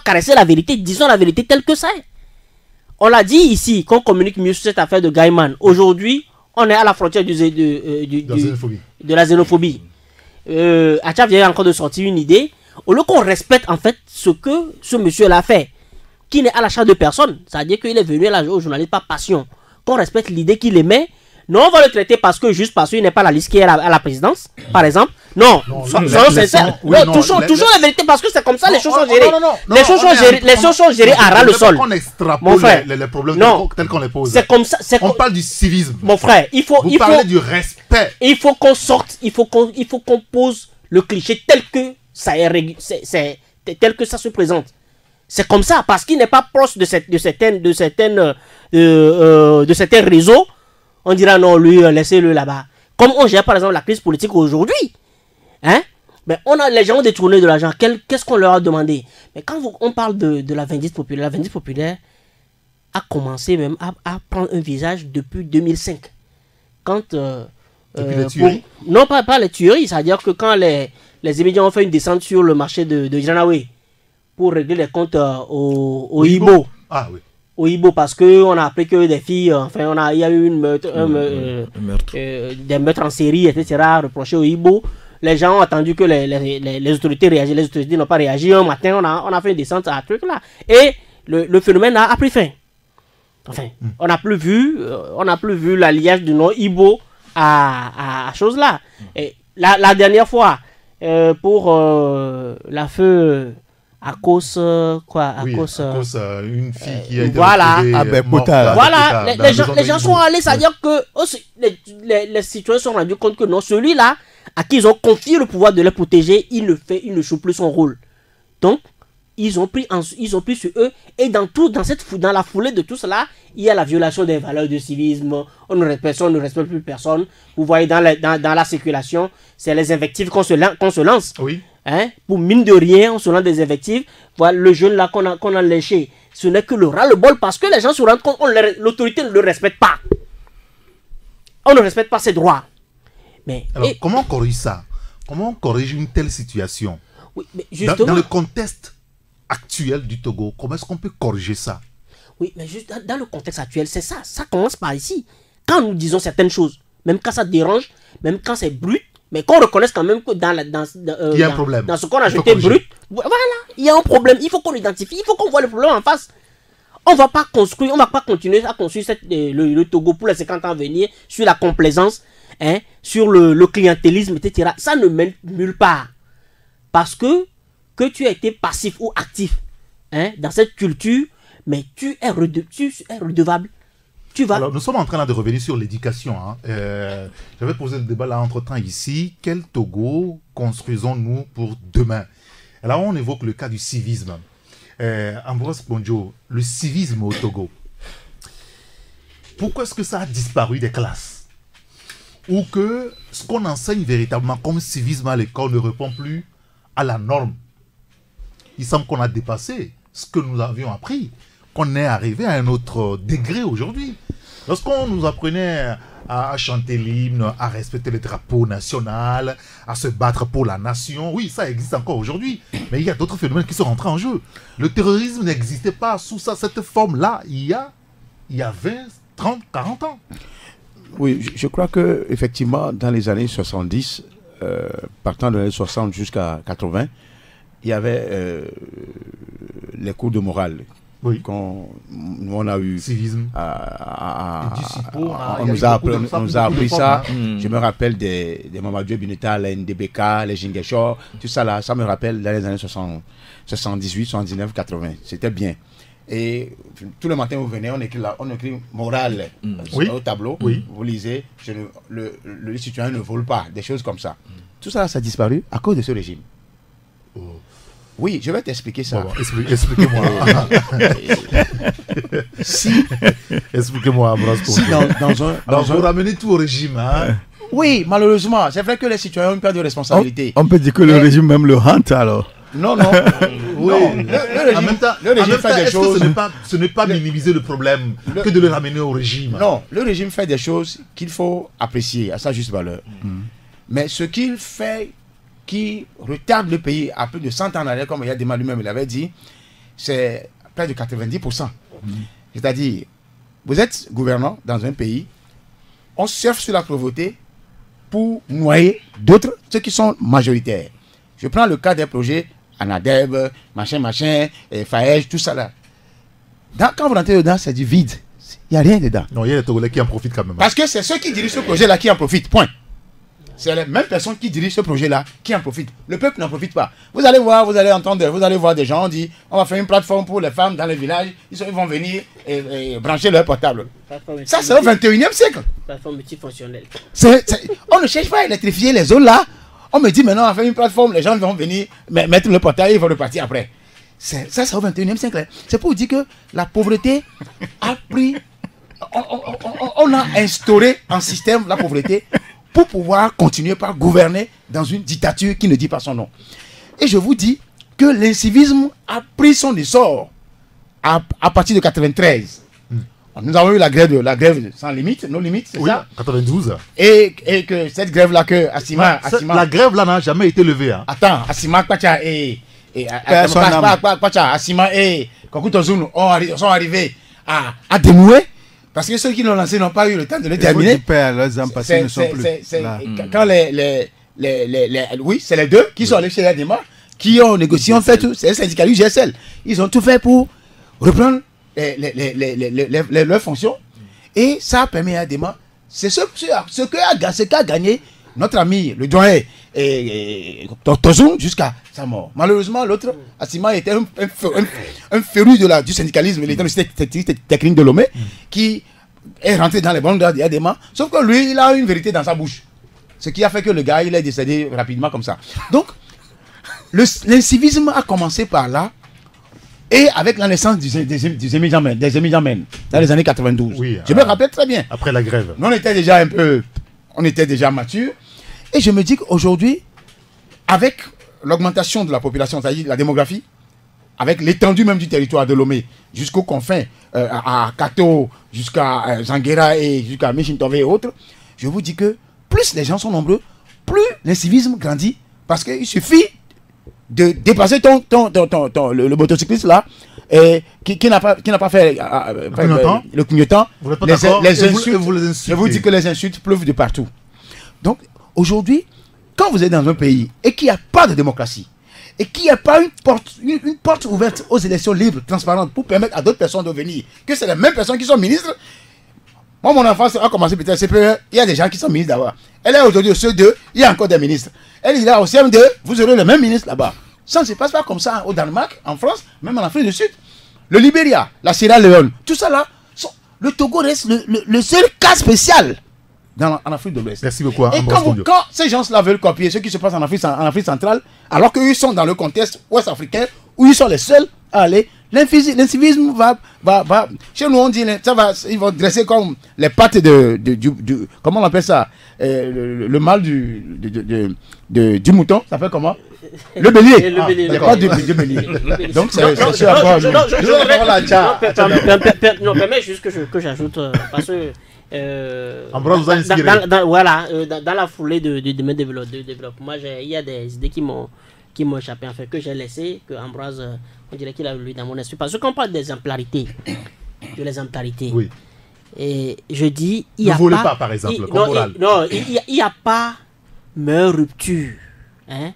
caresser la vérité. Disons la vérité telle que ça est. On l'a dit ici, qu'on communique mieux sur cette affaire de Gaiman. Aujourd'hui, on est à la frontière de la xénophobie. Atcha vient encore de sortir une idée. Au lieu qu'on respecte en fait ce que ce monsieur-là fait, qui n'est à la charge de personne, c'est-à-dire qu'il est venu à la au journaliste par passion, qu'on respecte l'idée qu'il émet. Non, on va le traiter parce qu'il n'est pas à la liste qui est à la présidence, par exemple. Non, soyons sincères. Touchons la vérité parce que c'est comme ça les choses sont gérées. Les choses sont gérées à ras le sol. On extrapole les problèmes tels qu'on les pose. C'est comme ça. On parle du civisme. Mon frère, vous parlez du respect. Il faut qu'on sorte, il faut qu'on pose le cliché tel que ça est, tel que ça se présente. C'est comme ça parce qu'il n'est pas proche de certains réseaux. On dira non, lui, laissez-le là-bas. Comme on gère par exemple la crise politique aujourd'hui. Hein? Mais les gens ont détourné de l'argent. Qu'est-ce qu'on leur a demandé? Mais quand on parle de la vindicte populaire, la vindicte populaire a commencé même à prendre un visage depuis 2005. Quand... depuis les tueries? Non, pas les tueries. C'est-à-dire que quand les immédiats ont fait une descente sur le marché de Janawe pour régler les comptes au Ibo. Ah oui. Au Ibo parce qu'on a appris que des filles, enfin il y a eu des meurtres en série, etc. reprochés au Ibo. Les gens ont attendu que les autorités réagissent, les autorités n'ont pas réagi. Un matin, on a fait une descente à un truc là. Et le phénomène a pris fin. Enfin, on n'a plus vu l'alliage du nom Ibo à chose là. Et la dernière fois, pour la feu... à cause une fille qui a été voilà, les gens sont allés, c'est-à-dire que les citoyens se sont rendus compte que non, celui-là à qui ils ont confié le pouvoir de les protéger, il ne joue plus son rôle. Donc ils ont pris sur eux, et dans la foulée de tout cela, il y a la violation des valeurs de civisme. On ne respecte plus personne. Vous voyez dans la circulation, c'est les invectives qu'on se lance. Oui. Hein? Pour mine de rien, on se lance des invectives. Voilà le jeune là qu'on a léché. Ce n'est que le ras-le-bol parce que les gens se rendent compte, l'autorité ne le respecte pas. On ne respecte pas ses droits. Mais alors, comment on corrige ça? Comment on corrige une telle situation? Oui, mais justement, dans le contexte actuel du Togo, comment est-ce qu'on peut corriger ça? Oui, mais juste dans le contexte actuel, c'est ça. Ça commence par ici. Quand nous disons certaines choses, même quand ça dérange, même quand c'est brut, mais qu'on reconnaisse quand même que il y a un problème. Dans ce qu'on a jeté brut, voilà, il y a un problème. Il faut qu'on l'identifie, il faut qu'on voit le problème en face. On va pas continuer à construire le Togo pour les 50 ans à venir sur la complaisance, hein, sur le clientélisme, etc. Ça ne mène nulle part. Parce que tu as été passif ou actif, hein, dans cette culture, mais tu es redevable. Alors, nous sommes en train là de revenir sur l'éducation. Hein. J'avais posé le débat là entre-temps ici. Quel Togo construisons-nous pour demain? Alors, on évoque le cas du civisme. Ambroise Ponjo, le civisme au Togo. Pourquoi est-ce que ça a disparu des classes? Ou que ce qu'on enseigne véritablement comme civisme à l'école ne répond plus à la norme? Il semble qu'on a dépassé ce que nous avions appris, qu'on est arrivé à un autre degré aujourd'hui. Lorsqu'on nous apprenait à chanter l'hymne, à respecter le drapeau national, à se battre pour la nation, oui, ça existe encore aujourd'hui. Mais il y a d'autres phénomènes qui sont rentrés en jeu. Le terrorisme n'existait pas sous cette forme-là il y a 20, 30, 40 ans. Oui, je crois que effectivement dans les années 70, partant de l'année 60 jusqu'à 80, il y avait les cours de morale. Oui. On a eu civisme, on nous a appris ça. Je me rappelle des Mamadou Bineta, les NDBK, les Jingeshor, tout ça là, ça me rappelle dans les années 78, 79, 80. C'était bien. Et tous les matins vous venez, on écrit morale au tableau. Oui. Vous lisez, le citoyen ne vole pas, des choses comme ça. Tout ça, ça a disparu à cause de ce régime. Oui, je vais t'expliquer ça. Bon, expliquez-moi. Expliquez-moi, Ambroise. Si vous ramenez tout au régime, hein? Oui, malheureusement, c'est vrai que les citoyens ont une part de responsabilité. On peut dire que le régime même le hante alors. Non. Oui. En même temps, le régime fait des choses. Ce n'est pas minimiser le problème que de le ramener au régime. Non, le régime fait des choses qu'il faut apprécier à sa juste valeur. Mais ce qu'il fait qui retarde le pays à plus de 100 ans en arrière, comme il y a des lui-même l'avait dit, c'est près de 90%. C'est-à-dire, vous êtes gouvernant dans un pays, on surfe sur la pauvreté pour noyer d'autres, ceux qui sont majoritaires. Je prends le cas des projets Anadeb, machin, Faège, tout ça là. Quand vous rentrez dedans, c'est du vide. Il n'y a rien dedans. Non, il y a les Togolais qui en profitent quand même. Parce que c'est ceux qui dirigent ce projet-là qui en profitent, point. C'est les mêmes personnes qui dirigent ce projet-là qui en profitent. Le peuple n'en profite pas. Vous allez voir, vous allez voir des gens dire on va faire une plateforme pour les femmes dans les villages. Ils vont venir et brancher leur portable. Ça, c'est au 21e siècle. Plateforme multifonctionnelle. On ne cherche pas à électrifier les zones là. On me dit maintenant on va faire une plateforme, les gens vont venir mettre le portail et ils vont repartir après. Ça, c'est au 21e siècle. C'est pour dire que la pauvreté a pris. On a instauré un système, la pauvreté, pour pouvoir continuer par gouverner dans une dictature qui ne dit pas son nom. Et je vous dis que l'incivisme a pris son essor à partir de 93. Nous avons eu la grève sans limite, nos limites, c'est ça? 92. Et que cette grève-là que Assima... La grève là n'a jamais été levée. Hein. Attends, Assima, Kwacha et Assima et Kokuto Zunu sont arrivés à dénouer. Parce que ceux qui l'ont lancé n'ont pas eu le temps de le terminer. Quand oui, c'est les deux qui sont allés chez l'ADEMA, qui ont négocié, ont fait tout. C'est le syndicat du GSL. Ils ont tout fait pour reprendre leurs fonctions. Et ça a permis à l'ADEMA. C'est ce qu'a gagné notre ami, le doyen, Tozoun, jusqu'à sa mort. Malheureusement, l'autre, Assima, était un féru du syndicalisme, il était le technique de Lomé, qui est rentré dans les bandes d'Adema. Sauf que lui, il a une vérité dans sa bouche. Ce qui a fait que le gars, il est décédé rapidement comme ça. Donc, l'incivisme a commencé par là, et avec la naissance des Émile Jammeh, dans les années 92. Oui, je me rappelle très bien. Après la grève. Nous, on était déjà matures. Et je me dis qu'aujourd'hui, avec l'augmentation de la population, c'est-à-dire la démographie, avec l'étendue même du territoire de Lomé, jusqu'aux confins, à Kato, jusqu'à Zanguera et jusqu'à Michintové et autres, je vous dis que plus les gens sont nombreux, plus l'incivisme grandit. Parce qu'il suffit de dépasser le motocycliste là, qui n'a pas fait le clignotant. Les insultes, je vous dis que les insultes pleuvent de partout. Donc aujourd'hui, quand vous êtes dans un pays et qu'il n'y a pas de démocratie, et qu'il n'y a pas une porte ouverte aux élections libres, transparentes, pour permettre à d'autres personnes de venir, que c'est les mêmes personnes qui sont ministres. Moi, mon enfance a commencé peut-être au CPE, il y a des gens qui sont ministres d'abord. Elle est aujourd'hui au CE2, il y a encore des ministres. Elle est là au CM2, vous aurez le même ministre là-bas. Ça ne se passe pas comme ça au Danemark, en France, même en Afrique du Sud. Le Libéria, la Sierra Leone, tout ça là, le Togo reste le seul cas spécial en Afrique de l'Ouest. Merci beaucoup. Et quand ces gens-là veulent copier ce qui se passe en Afrique centrale, alors qu'ils sont dans le contexte ouest-africain, où ils sont les seuls à aller, l'incivisme va. Chez nous, on dit, ils vont dresser comme les pattes comment on appelle ça, le mâle du mouton, ça fait comment? Le bélier. Les pattes du bélier. Donc, c'est à quoi? Non, permets juste que j'ajoute, parce que. Dans la foulée de mes développements, il y a des idées qui m'ont échappé, en fait, que j'ai laissé, que Ambroise, on dirait qu'il a lu dans mon esprit. Parce que quand on parle d'exemplarité, oui. Et je dis, il y a ne volez pas, par exemple, il n'y a pas meilleure rupture, hein,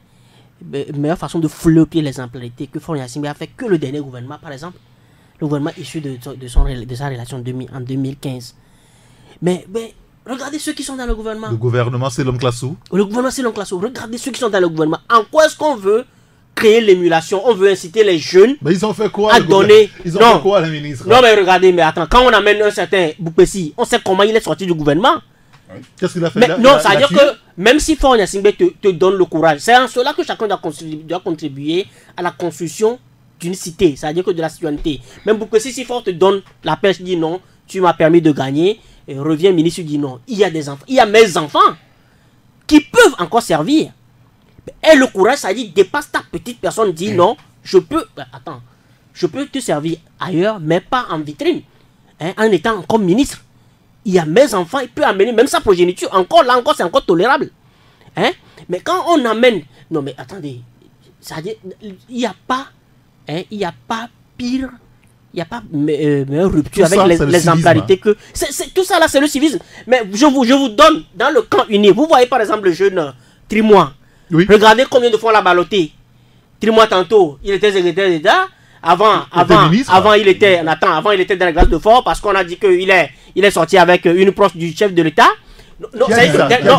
meilleure façon de fouler au pied l'exemplarité que Faure Gnassingbé a fait que le dernier gouvernement, par exemple. Le gouvernement issu de sa relation en 2015. Mais regardez ceux qui sont dans le gouvernement. Le gouvernement, c'est l'homme classou. Le gouvernement, c'est l'homme classou. Regardez ceux qui sont dans le gouvernement. En quoi est-ce qu'on veut créer l'émulation? On veut inciter les jeunes. Mais ils ont fait quoi à donner. Ils ont fait quoi, les ministres? Non, mais regardez, mais attends. Quand on amène un certain Boupessi, on sait comment il est sorti du gouvernement. Oui. Qu'est-ce qu'il a fait? Mais non, ça veut dire que même si Faure Gnassingbé te donne le courage, c'est en cela que chacun doit contribuer à la construction d'une cité. C'est-à-dire que de la citoyenneté. Même Boupessi, si Faure te donne la pêche, dit non, tu m'as permis de gagner. Et revient ministre, dit non, il y a des enfants, il y a mes enfants qui peuvent encore servir. Et le courage, ça dit, dépasse ta petite personne, dit non, je peux te servir ailleurs, mais pas en vitrine, hein, en étant encore ministre. Il y a mes enfants, il peut amener même sa progéniture, encore là, encore, c'est encore tolérable. Hein? Mais quand on amène, non mais attendez, ça dit, il n'y a pas pire. Il n'y a pas meilleure rupture avec l'exemplarité que... tout ça là, c'est le civisme. Mais je vous donne, dans le camp uni, vous voyez par exemple le jeune Trimois. Oui. Regardez combien de fois on l'a ballotté. Trimois tantôt, il était secrétaire d'État. Avant, il était dans la glace de fort parce qu'on a dit qu'il est sorti avec une proche du chef de l'État. Non,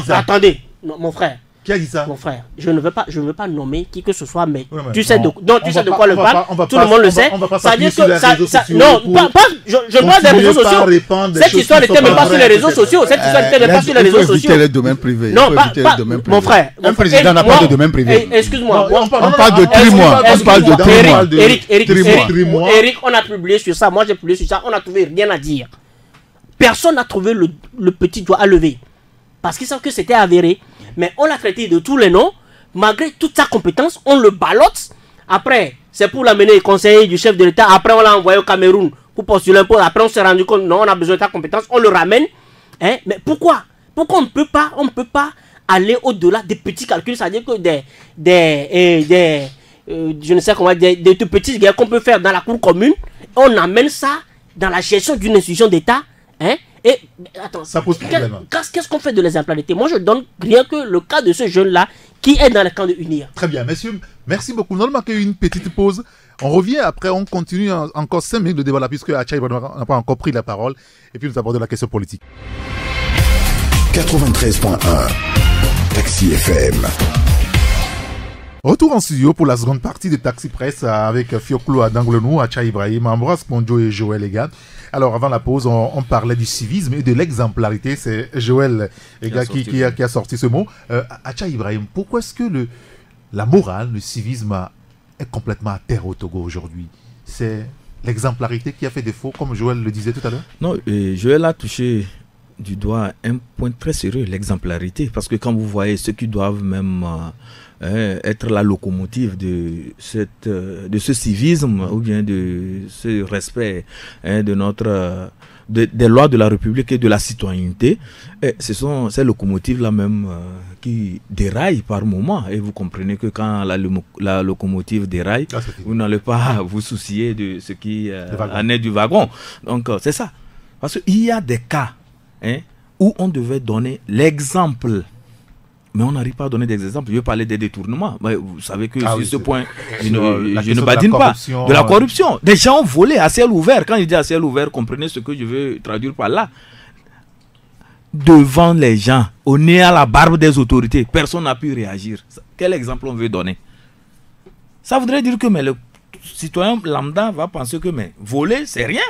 attendez, mon frère. Qui a dit ça? Mon frère, je ne veux pas nommer qui que ce soit, mais tu sais de quoi le parle. Tout le monde le sait. Ça veut dire que non, je parle des réseaux sociaux. Cette histoire n'était même pas sur les réseaux sociaux. Cette histoire n'était même pas sur les réseaux sociaux. Le domaine privé. Non, mon frère. Un président n'a pas de domaine privé. Excuse-moi. On parle de Trimois. On parle de Trimois. Eric, on a publié sur ça. Moi, j'ai publié sur ça. On n'a trouvé rien à dire. Personne n'a trouvé le petit doigt à lever. Parce qu'ils savent que c'était avéré. Mais on l'a traité de tous les noms. Malgré toute sa compétence, on le ballotte. Après, c'est pour l'amener conseiller du chef de l'État. Après, on l'a envoyé au Cameroun pour postuler un poste. Après, on s'est rendu compte, non, on a besoin de ta compétence. On le ramène. Hein? Mais pourquoi on ne peut pas aller au-delà des petits calculs. C'est-à-dire que je ne sais comment dire, des petites guerres qu'on peut faire dans la cour commune. On amène ça dans la gestion d'une institution d'État. Hein? Et attends, ça pose problème. Qu'est-ce qu'on fait de l'exemplarité? Moi, je donne rien que le cas de ce jeune-là qui est dans le camp de UNIR. Très bien, messieurs, merci beaucoup. Nous allons marquer une petite pause. On revient après, on continue encore 5 minutes de débat là, puisque Acha Ibrahim n'a pas encore pris la parole. Et puis nous abordons la question politique. 93.1 Taxi FM. Retour en studio pour la seconde partie de Taxi Presse avec Fioklo Adanglenou, Acha Ibrahim, Ambroise Ponjo et Joël Egat. Alors avant la pause, on parlait du civisme et de l'exemplarité. C'est Joël Egat qui a sorti ce mot. Acha Ibrahim, pourquoi est-ce que la morale, le civisme est complètement à terre au Togo aujourd'hui? c'est l'exemplarité qui a fait défaut, comme Joël le disait tout à l'heure? Non, Joël a touché du doigt un point très sérieux, l'exemplarité. Parce que quand vous voyez ceux qui doivent même être la locomotive de ce civisme ou bien de ce respect de notre... des lois de la République et de la citoyenneté, ce sont ces locomotives-là même qui déraillent par moment. Et vous comprenez que quand la locomotive déraille, vous n'allez pas vous soucier de ce qui en est du wagon. Donc c'est ça. Parce qu'il y a des cas où on devait donner l'exemple. Mais on n'arrive pas à donner des exemples. Je vais parler des détournements. Mais vous savez que sur ce point, je ne badine pas. De la corruption. Des gens ont volé à ciel ouvert. Quand je dis à ciel ouvert, comprenez ce que je veux traduire par là. Devant les gens, au nez à la barbe des autorités, personne n'a pu réagir. Quel exemple on veut donner? Ça voudrait dire que le citoyen lambda va penser que voler, c'est rien.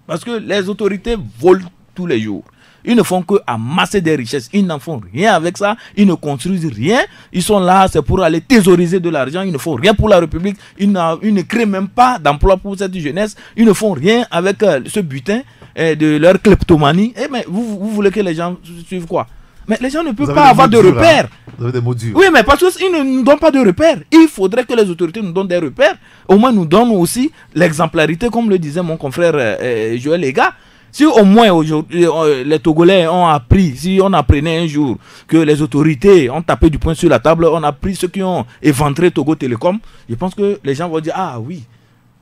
Parce que les autorités volent tous les jours. Ils ne font que amasser des richesses. Ils n'en font rien avec ça. Ils ne construisent rien. Ils sont là, c'est pour aller thésauriser de l'argent. Ils ne font rien pour la République. Ils ne créent même pas d'emploi pour cette jeunesse. Ils ne font rien avec ce butin de leur kleptomanie. Mais vous voulez que les gens suivent quoi? Mais les gens ne peuvent pas avoir de repères. Vous avez des mots durs. Oui, mais parce qu'ils ne nous donnent pas de repères. Il faudrait que les autorités nous donnent des repères. Au moins, nous donnent aussi l'exemplarité, comme le disait mon confrère Joël Lega. Si au moins aujourd'hui les Togolais ont appris, si on apprenait un jour que les autorités ont tapé du poing sur la table, on a pris ceux qui ont éventré Togo Télécom, je pense que les gens vont dire ah oui,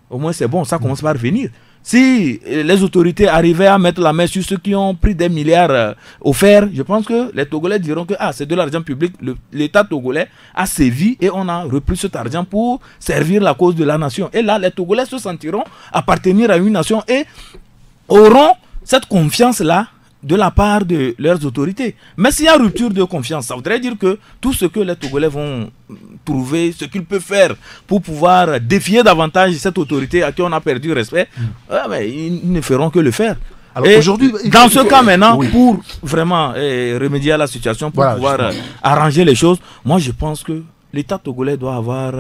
au moins c'est bon, ça commence par venir. Si les autorités arrivaient à mettre la main sur ceux qui ont pris des milliards offerts, je pense que les Togolais diront que c'est de l'argent public, l'État togolais a sévi et on a repris cet argent pour servir la cause de la nation. Et là, les Togolais se sentiront appartenir à une nation et auront cette confiance-là de la part de leurs autorités. Mais s'il y a rupture de confiance, ça voudrait dire que tout ce que les Togolais vont trouver, ce qu'ils peuvent faire pour pouvoir défier davantage cette autorité à qui on a perdu respect, ils ne feront que le faire. Alors aujourd'hui, dans ce cas maintenant, pour vraiment remédier à la situation, pour pouvoir arranger les choses, moi je pense que l'État togolais doit avoir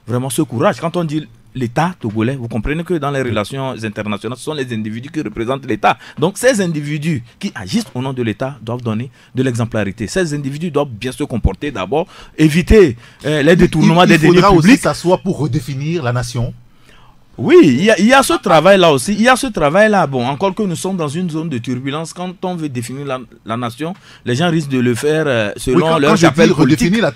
vraiment ce courage. Quand on dit l'État togolais, vous comprenez que dans les relations internationales, ce sont les individus qui représentent l'État. Donc ces individus qui agissent au nom de l'État doivent donner de l'exemplarité. Ces individus doivent bien se comporter d'abord, éviter les détournements des deniers publics. Il faudra aussi s'asseoir pour redéfinir la nation. Oui, il y a ce travail-là aussi. Il y a ce travail-là. Bon, encore que nous sommes dans une zone de turbulence, quand on veut définir la nation, les gens risquent de le faire selon leur chapelle politique. Redéfinir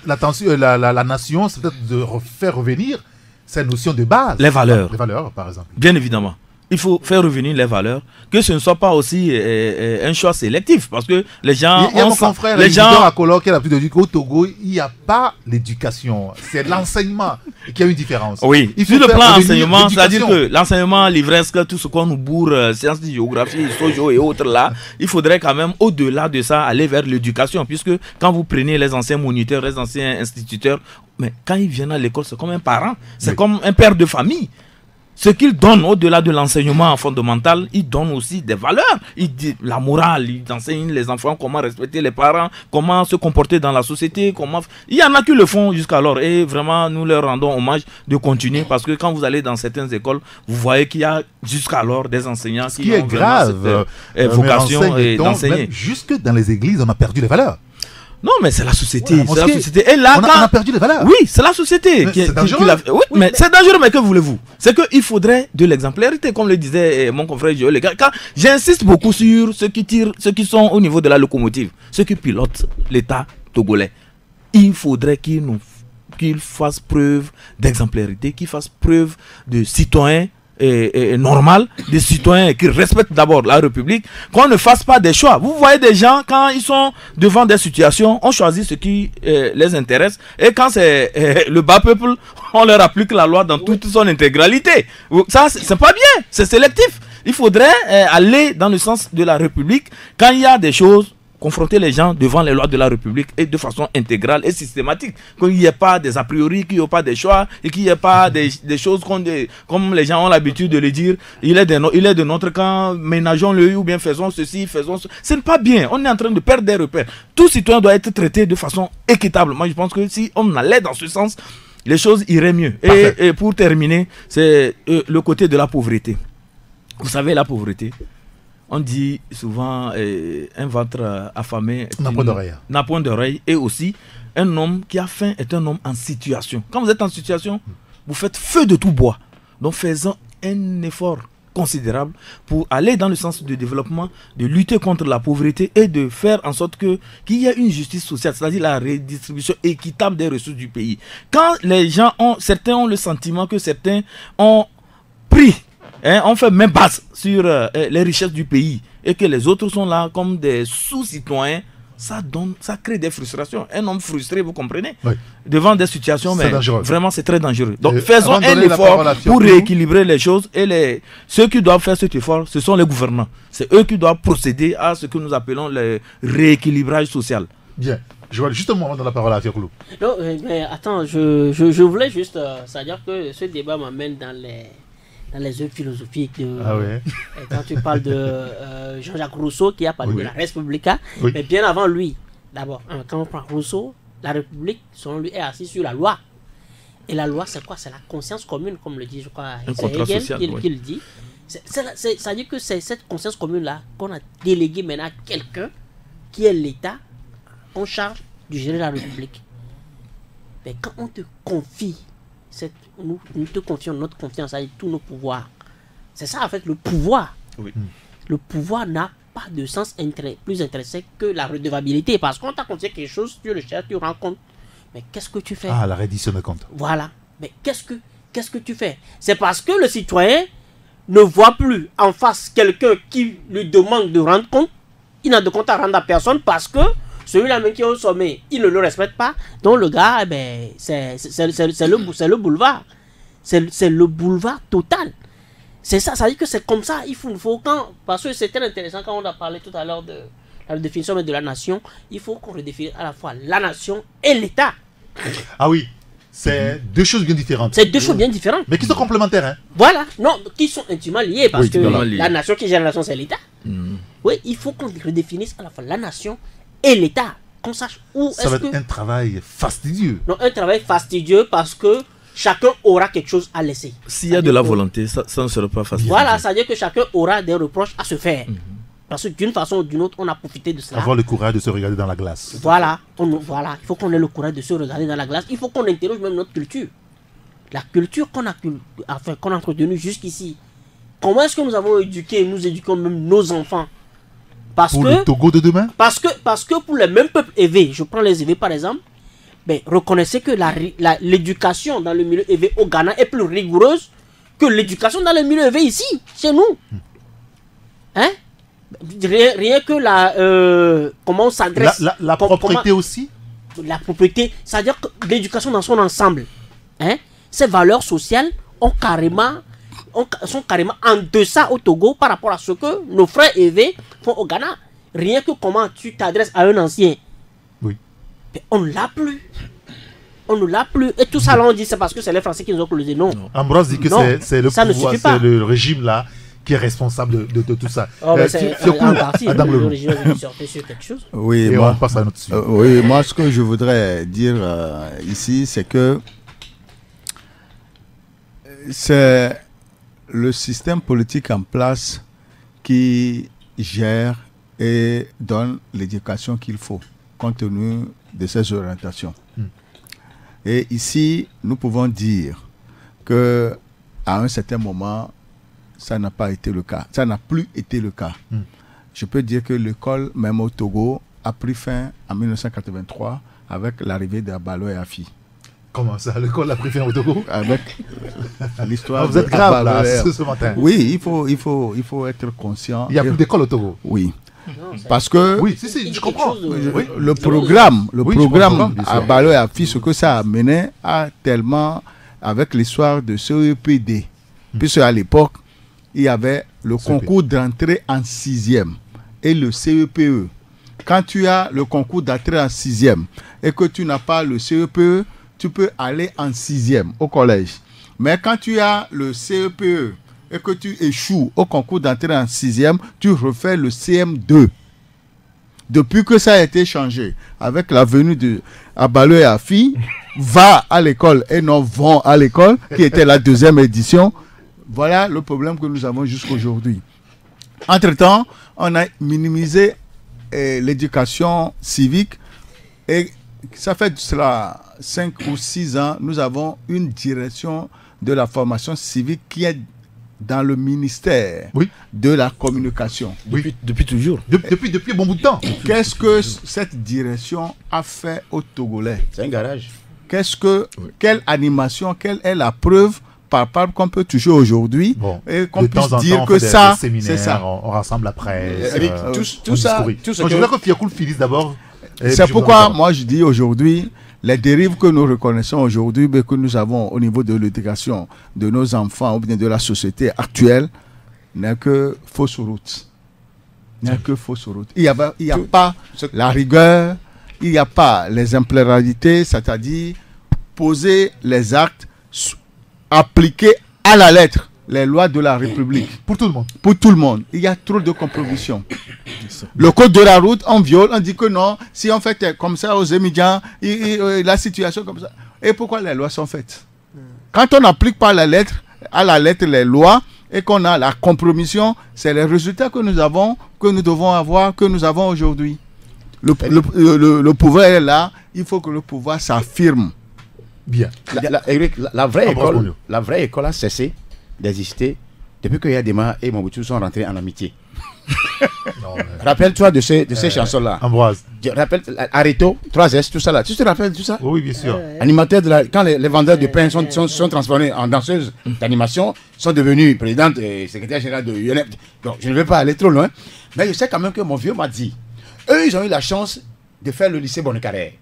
la nation, c'est peut-être de faire revenir cette notion de base. Les valeurs. Les valeurs, par exemple. Bien évidemment. Il faut faire revenir les valeurs, que ce ne soit pas aussi un choix sélectif, parce que les gens... Il y a mon confrère, les gens à Color qui a l'habitude de dire qu'au Togo, il n'y a pas l'éducation, c'est l'enseignement qui a une différence. Oui, sur le plan enseignement, c'est-à-dire que l'enseignement livresque, tout ce qu'on nous bourre, sciences de géographie, socio et autres là, il faudrait quand même, au-delà de ça, aller vers l'éducation, puisque quand vous prenez les anciens moniteurs, les anciens instituteurs, mais quand ils viennent à l'école, c'est comme un parent, c'est comme un père de famille. Ce qu'ils donnent au-delà de l'enseignement fondamental, ils donnent aussi des valeurs. Ils disent la morale, ils enseignent les enfants comment respecter les parents, comment se comporter dans la société. Il y en a qui le font jusqu'alors. Et vraiment, nous leur rendons hommage de continuer parce que quand vous allez dans certaines écoles, vous voyez qu'il y a jusqu'alors des enseignants qui ont grave, cette vocation d'enseigner. Jusque dans les églises, on a perdu les valeurs. Non, mais c'est la société. Ouais, c'est la société. Et là, on a perdu les valeurs. Oui, c'est la société. C'est dangereux. Oui, mais c'est dangereux, mais que voulez-vous? C'est qu'il faudrait de l'exemplarité, comme le disait mon confrère Joël. J'insiste beaucoup sur ceux qui sont au niveau de la locomotive, ceux qui pilotent l'État togolais. Il faudrait qu'ils fassent preuve d'exemplarité, qu'ils fassent preuve de citoyens normal, des citoyens qui respectent d'abord la République, qu'on ne fasse pas des choix. Vous voyez des gens, quand ils sont devant des situations, on choisit ce qui les intéresse, et quand c'est le bas peuple, on leur applique la loi dans toute son intégralité. Ça, c'est pas bien, c'est sélectif. Il faudrait aller dans le sens de la République quand il y a des choses, confronter les gens devant les lois de la République et de façon intégrale et systématique. Qu'il n'y ait pas des a priori, qu'il n'y ait pas des choix et qu'il n'y ait pas des choses comme les gens ont l'habitude de le dire. Il est de notre camp, ménageons-le ou bien faisons ceci, faisons ceci. Ce n'est pas bien. On est en train de perdre des repères. Tout citoyen doit être traité de façon équitable. Moi, je pense que si on allait dans ce sens, les choses iraient mieux. Et pour terminer, c'est le côté de la pauvreté. Vous savez, la pauvreté, on dit souvent un ventre affamé n'a point d'oreille. Et aussi, un homme qui a faim est un homme en situation. Quand vous êtes en situation, vous faites feu de tout bois. Donc faisons un effort considérable pour aller dans le sens du développement, de lutter contre la pauvreté et de faire en sorte qu'il y ait une justice sociale, c'est-à-dire la redistribution équitable des ressources du pays. Quand les gens certains ont le sentiment que certains ont pris, on fait main basse sur les richesses du pays et que les autres sont là comme des sous-citoyens, ça crée des frustrations. Un homme frustré, vous comprenez, devant des situations, mais vraiment c'est très dangereux. Donc faisons un effort pour rééquilibrer les choses et ceux qui doivent faire cet effort, ce sont les gouvernants. C'est eux qui doivent procéder à ce que nous appelons le rééquilibrage social. Bien. Je vais justement donner la parole à Fiakoulou. Non, mais attends, je voulais juste, c'est-à-dire que ce débat m'amène dans les œuvres philosophiques. Quand tu parles de Jean-Jacques Rousseau qui a parlé de la Respublica, mais bien avant lui, d'abord, quand on prend Rousseau, la République, selon lui, est assise sur la loi. Et la loi, c'est quoi? C'est la conscience commune, comme le dit, je crois, c'est Hegel qui le dit. Ça dit que c'est cette conscience commune-là qu'on a déléguée maintenant à quelqu'un qui est l'État en charge de gérer la République. Mais quand on te confie nous te confions notre confiance avec tous nos pouvoirs. C'est ça en fait le pouvoir. Le pouvoir n'a pas de sens plus intéressé que la redevabilité. Parce qu'on t'a confié quelque chose, tu le cherches, tu rends compte. Mais qu'est-ce que tu fais? Ah, la reddition de compte. Voilà. Mais qu'est-ce que tu fais? C'est parce que le citoyen ne voit plus en face quelqu'un qui lui demande de rendre compte. Il n'a de compte à rendre à personne parce que celui-là même qui est au sommet, il ne le respecte pas. Donc le gars, c'est le boulevard. C'est le boulevard total. C'est ça, ça veut dire que c'est comme ça. Parce que c'est très intéressant quand on a parlé tout à l'heure de la définition de la nation. Il faut qu'on redéfinisse à la fois la nation et l'État. Ah oui, c'est deux choses bien différentes. C'est deux choses bien différentes. Mais qui sont complémentaires. Hein. Voilà, non, qui sont intimement liées. Parce que la nation qui gère la nation, c'est l'État. Oui, il faut qu'on redéfinisse à la fois la nation et l'État, qu'on sache où ça va être un travail fastidieux. Non, un travail fastidieux parce que chacun aura quelque chose à laisser. S'il y a de la volonté, ça ne sera pas facile. Voilà, ça veut dire que chacun aura des reproches à se faire. Parce que d'une façon ou d'une autre, on a profité de cela. Avoir le courage de se regarder dans la glace. Voilà, il faut qu'on ait le courage de se regarder dans la glace. Il faut qu'on interroge même notre culture. La culture qu'on a entretenue jusqu'ici. Comment est-ce que nous avons éduqué, nous éduquons même nos enfants? Pour le Togo de demain? Parce que pour les mêmes peuples éveillés, je prends les éveillés par exemple, reconnaissez que l'éducation dans le milieu éveillé au Ghana est plus rigoureuse que l'éducation dans le milieu éveillé ici, chez nous. Hein? Rien que comment on s'adresse. La propriété aussi? La propriété, c'est-à-dire que l'éducation dans son ensemble, ces valeurs sociales sont carrément en deçà au Togo par rapport à ce que nos frères éveillés font au Ghana. Rien que comment tu t'adresses à un ancien. Oui. Mais on ne l'a plus. On ne l'a plus. Et tout ça, là, on dit c'est parce que c'est les Français qui nous ont colonisé. Non. Ambroise dit que c'est le pouvoir, c'est le régime là qui est responsable de tout ça. C'est en partie. Le régime sortait sur quelque chose. Oui, et on passe à notre sujet. Oui, moi, ce que je voudrais dire ici, c'est que c'est le système politique en place qui gère et donne l'éducation qu'il faut, compte tenu de ces orientations. Et ici, nous pouvons dire que à un certain moment, ça n'a pas été le cas. Ça n'a plus été le cas. Je peux dire que l'école, même au Togo, a pris fin en 1983 avec l'arrivée de Abalo et Afi. Comment ça? L'école a pris fin au Togo? Avec l'histoire. Vous êtes grave là, ce matin. Oui, il faut être conscient. Il n'y a plus d'école au Togo. Oui. Parce que oui, je comprends. Le programme Abalo et Afi, ce que ça a mené a tellement, avec l'histoire de CEPD, puisque à l'époque, il y avait le concours d'entrée en 6e et le CEPE. Quand tu as le concours d'entrée en 6e et que tu n'as pas le CEPE, tu peux aller en 6e au collège. Mais quand tu as le CEPE et que tu échoues au concours d'entrée en 6e, tu refais le CM2. Depuis que ça a été changé, avec la venue de Abalo et Afi, va à l'école et non vont à l'école, qui était la 2e édition. Voilà le problème que nous avons jusqu'aujourd'hui. Entre-temps, on a minimisé l'éducation civique et ça fait cela 5 ou 6 ans, nous avons une direction de la formation civique qui est dans le ministère de la communication. Depuis toujours. Depuis bon bout de temps. Qu'est-ce que cette direction a fait aux Togolais? C'est un garage. Quelle animation, quelle est la preuve palpable qu'on peut toucher aujourd'hui et qu'on puisse dire que ça, c'est ça. On rassemble la presse. Tout ça. Je voudrais que Fiakoul finisse d'abord. C'est pourquoi moi je dis aujourd'hui, les dérives que nous reconnaissons aujourd'hui, que nous avons au niveau de l'éducation de nos enfants ou bien de la société actuelle, n'est que fausse route. Il n'y a pas la rigueur, il n'y a pas les implémentalités, c'est-à-dire poser les actes, appliquer à la lettre les lois de la République. Pour tout le monde. Pour tout le monde. Il y a trop de compromissions. Le code de la route, on viole, on dit que non, si on fait comme ça aux émigrants, la situation comme ça. Et pourquoi les lois sont faites? Quand on n'applique pas à la lettre les lois et qu'on a la compromission, c'est les résultats que nous avons, que nous devons avoir, que nous avons aujourd'hui. Le pouvoir est là, il faut que le pouvoir s'affirme. Bien. La vraie école a cessé d'exister depuis que Yadema et Mobutu sont rentrés en amitié. Rappelle-toi de ces chansons-là. Ambroise. Rappelle Areto, 3S, tout ça là. Tu te rappelles tout ça? Oui, bien sûr. Animateur quand les vendeurs de pain sont transformés en danseuses d'animation, sont devenus présidente et secrétaire général de UNF. Donc je ne vais pas aller trop loin. Mais je sais quand même que mon vieux m'a dit, eux ils ont eu la chance de faire le lycée Bonnecarrère.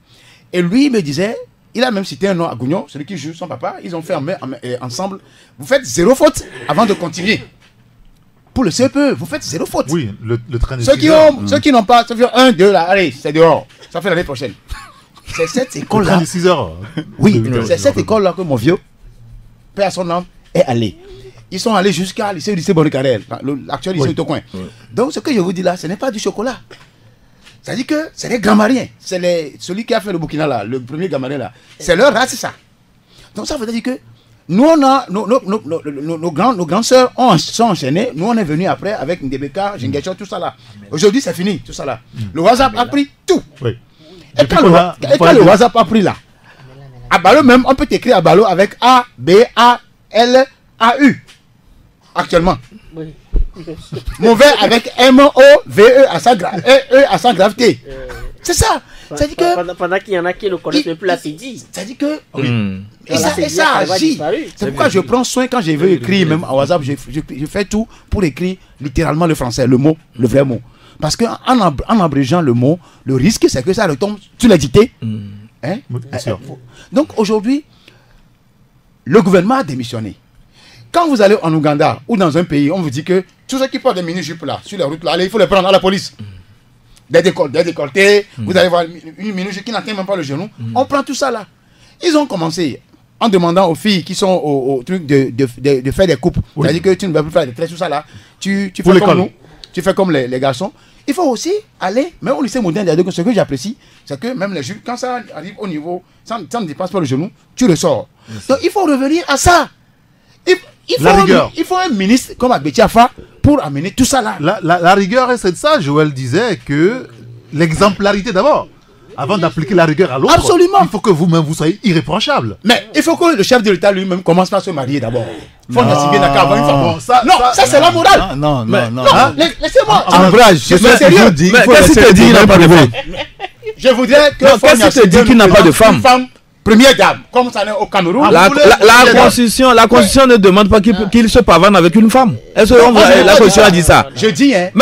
Et lui il me disait, il a même cité un nom à Gougnon, celui qui joue son papa, ils ont fait ensemble. Vous faites 0 faute avant de continuer. Pour le CPE, vous faites 0 faute. Oui, le train de ceux qui n'ont pas, ça fait 1, 2 là, allez, c'est dehors. Ça fait l'année prochaine. C'est cette école-là. Le 6 heures. Oui, c'est cette école-là que mon vieux, père à son âme, est allé. Ils sont allés jusqu'à lycée Bonnecarrère, l'actuel lycée de Tocoin. Donc ce que je vous dis là, ce n'est pas du chocolat. C'est-à-dire que c'est les Gramariens. C'est celui qui a fait le Burkina là, le premier Gramarien là. C'est leur race, c'est ça. Donc ça veut dire que nous, on a, nos grands sœurs sont enchaînés. Nous, on est venus après avec Ndebeka, Jingecho, tout ça là. Aujourd'hui, c'est fini, tout ça là. Le WhatsApp a pris tout. Oui. Et quand le WhatsApp a pris là, à Balo même, on peut écrire à Balo avec A, B, A, L, A, U. Actuellement. Oui. Mauvais avec M, O, V, E à sa gravité. C'est ça. C'est-à-dire que pendant qu'il y en a qui ne connaissent plus la CD. C'est-à-dire que et ça agit. C'est pourquoi je prends soin quand je veux écrire, même à WhatsApp, je fais tout pour écrire littéralement le français, le mot, le vrai mot. Parce qu'en abrégeant le mot, le risque c'est que ça retombe sur la dictée. Hein? Donc aujourd'hui, le gouvernement a démissionné. Quand vous allez en Ouganda ou dans un pays, on vous dit que tous ceux qui portent des mini-jupes là, sur les routes là, allez, il faut les prendre à la police. Des décolletés, vous allez voir une mini-jupe qui n'atteint même pas le genou. On prend tout ça là. Ils ont commencé en demandant aux filles qui sont au truc de faire des coupes. C'est-à-dire que tu ne vas plus faire des traits, tout ça là. Tu fais comme nous, tu fais comme les garçons. Il faut aussi aller, même au lycée moderne, ce que j'apprécie, c'est que même les jupes, quand ça arrive au niveau, ça ne dépasse pas le genou, tu ressors. Donc il faut revenir à ça. Il faut un ministre comme Abetiafa pour amener tout ça là. La rigueur, c'est de ça. Joël disait que l'exemplarité d'abord. Avant d'appliquer la rigueur à l'autre, absolument. Il faut que vous-même vous soyez irréprochable. Mais il faut que le chef de l'État lui-même commence par se marier d'abord. Ça c'est la morale. Non. Laissez-moi. Je dis, qu'est-ce qu'il te dit, il n'a pas de femme. Je voudrais que qu'est-ce qu'il te dit qu'il n'a pas de femme? Première dame, comme ça n'est au Cameroun. La constitution ne demande pas qu'il se pavane avec une femme. Est-ce que la constitution a dit ça? Je dis, mais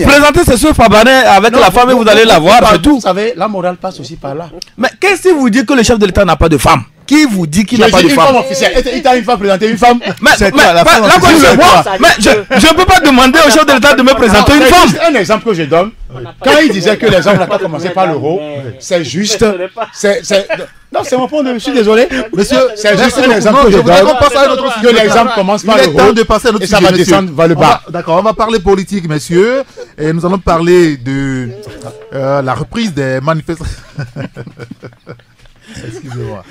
présentez ce pavaner avec la femme et vous allez la voir, c'est tout. Vous savez, la morale passe aussi par là. Mais qu'est-ce qui vous dit que le chef de l'État n'a pas de femme? Qui vous dit qu'il n'a pas de femme? Femme officielle. Il t'a une fois présenté une femme. Mais je ne peux pas demander au chef de l'État de me présenter une femme. Un exemple que je donne. Quand il disait que les hommes n'ont pas commencé par l'euro, c'est juste. Non, c'est mon point de vue. Je suis désolé. Monsieur, c'est juste un exemple que je donne. Que l'exemple commence par l'euro et ça va descendre vers le bas. D'accord, on va parler politique, messieurs. Et nous allons parler de la reprise des manifestations. Excusez-moi.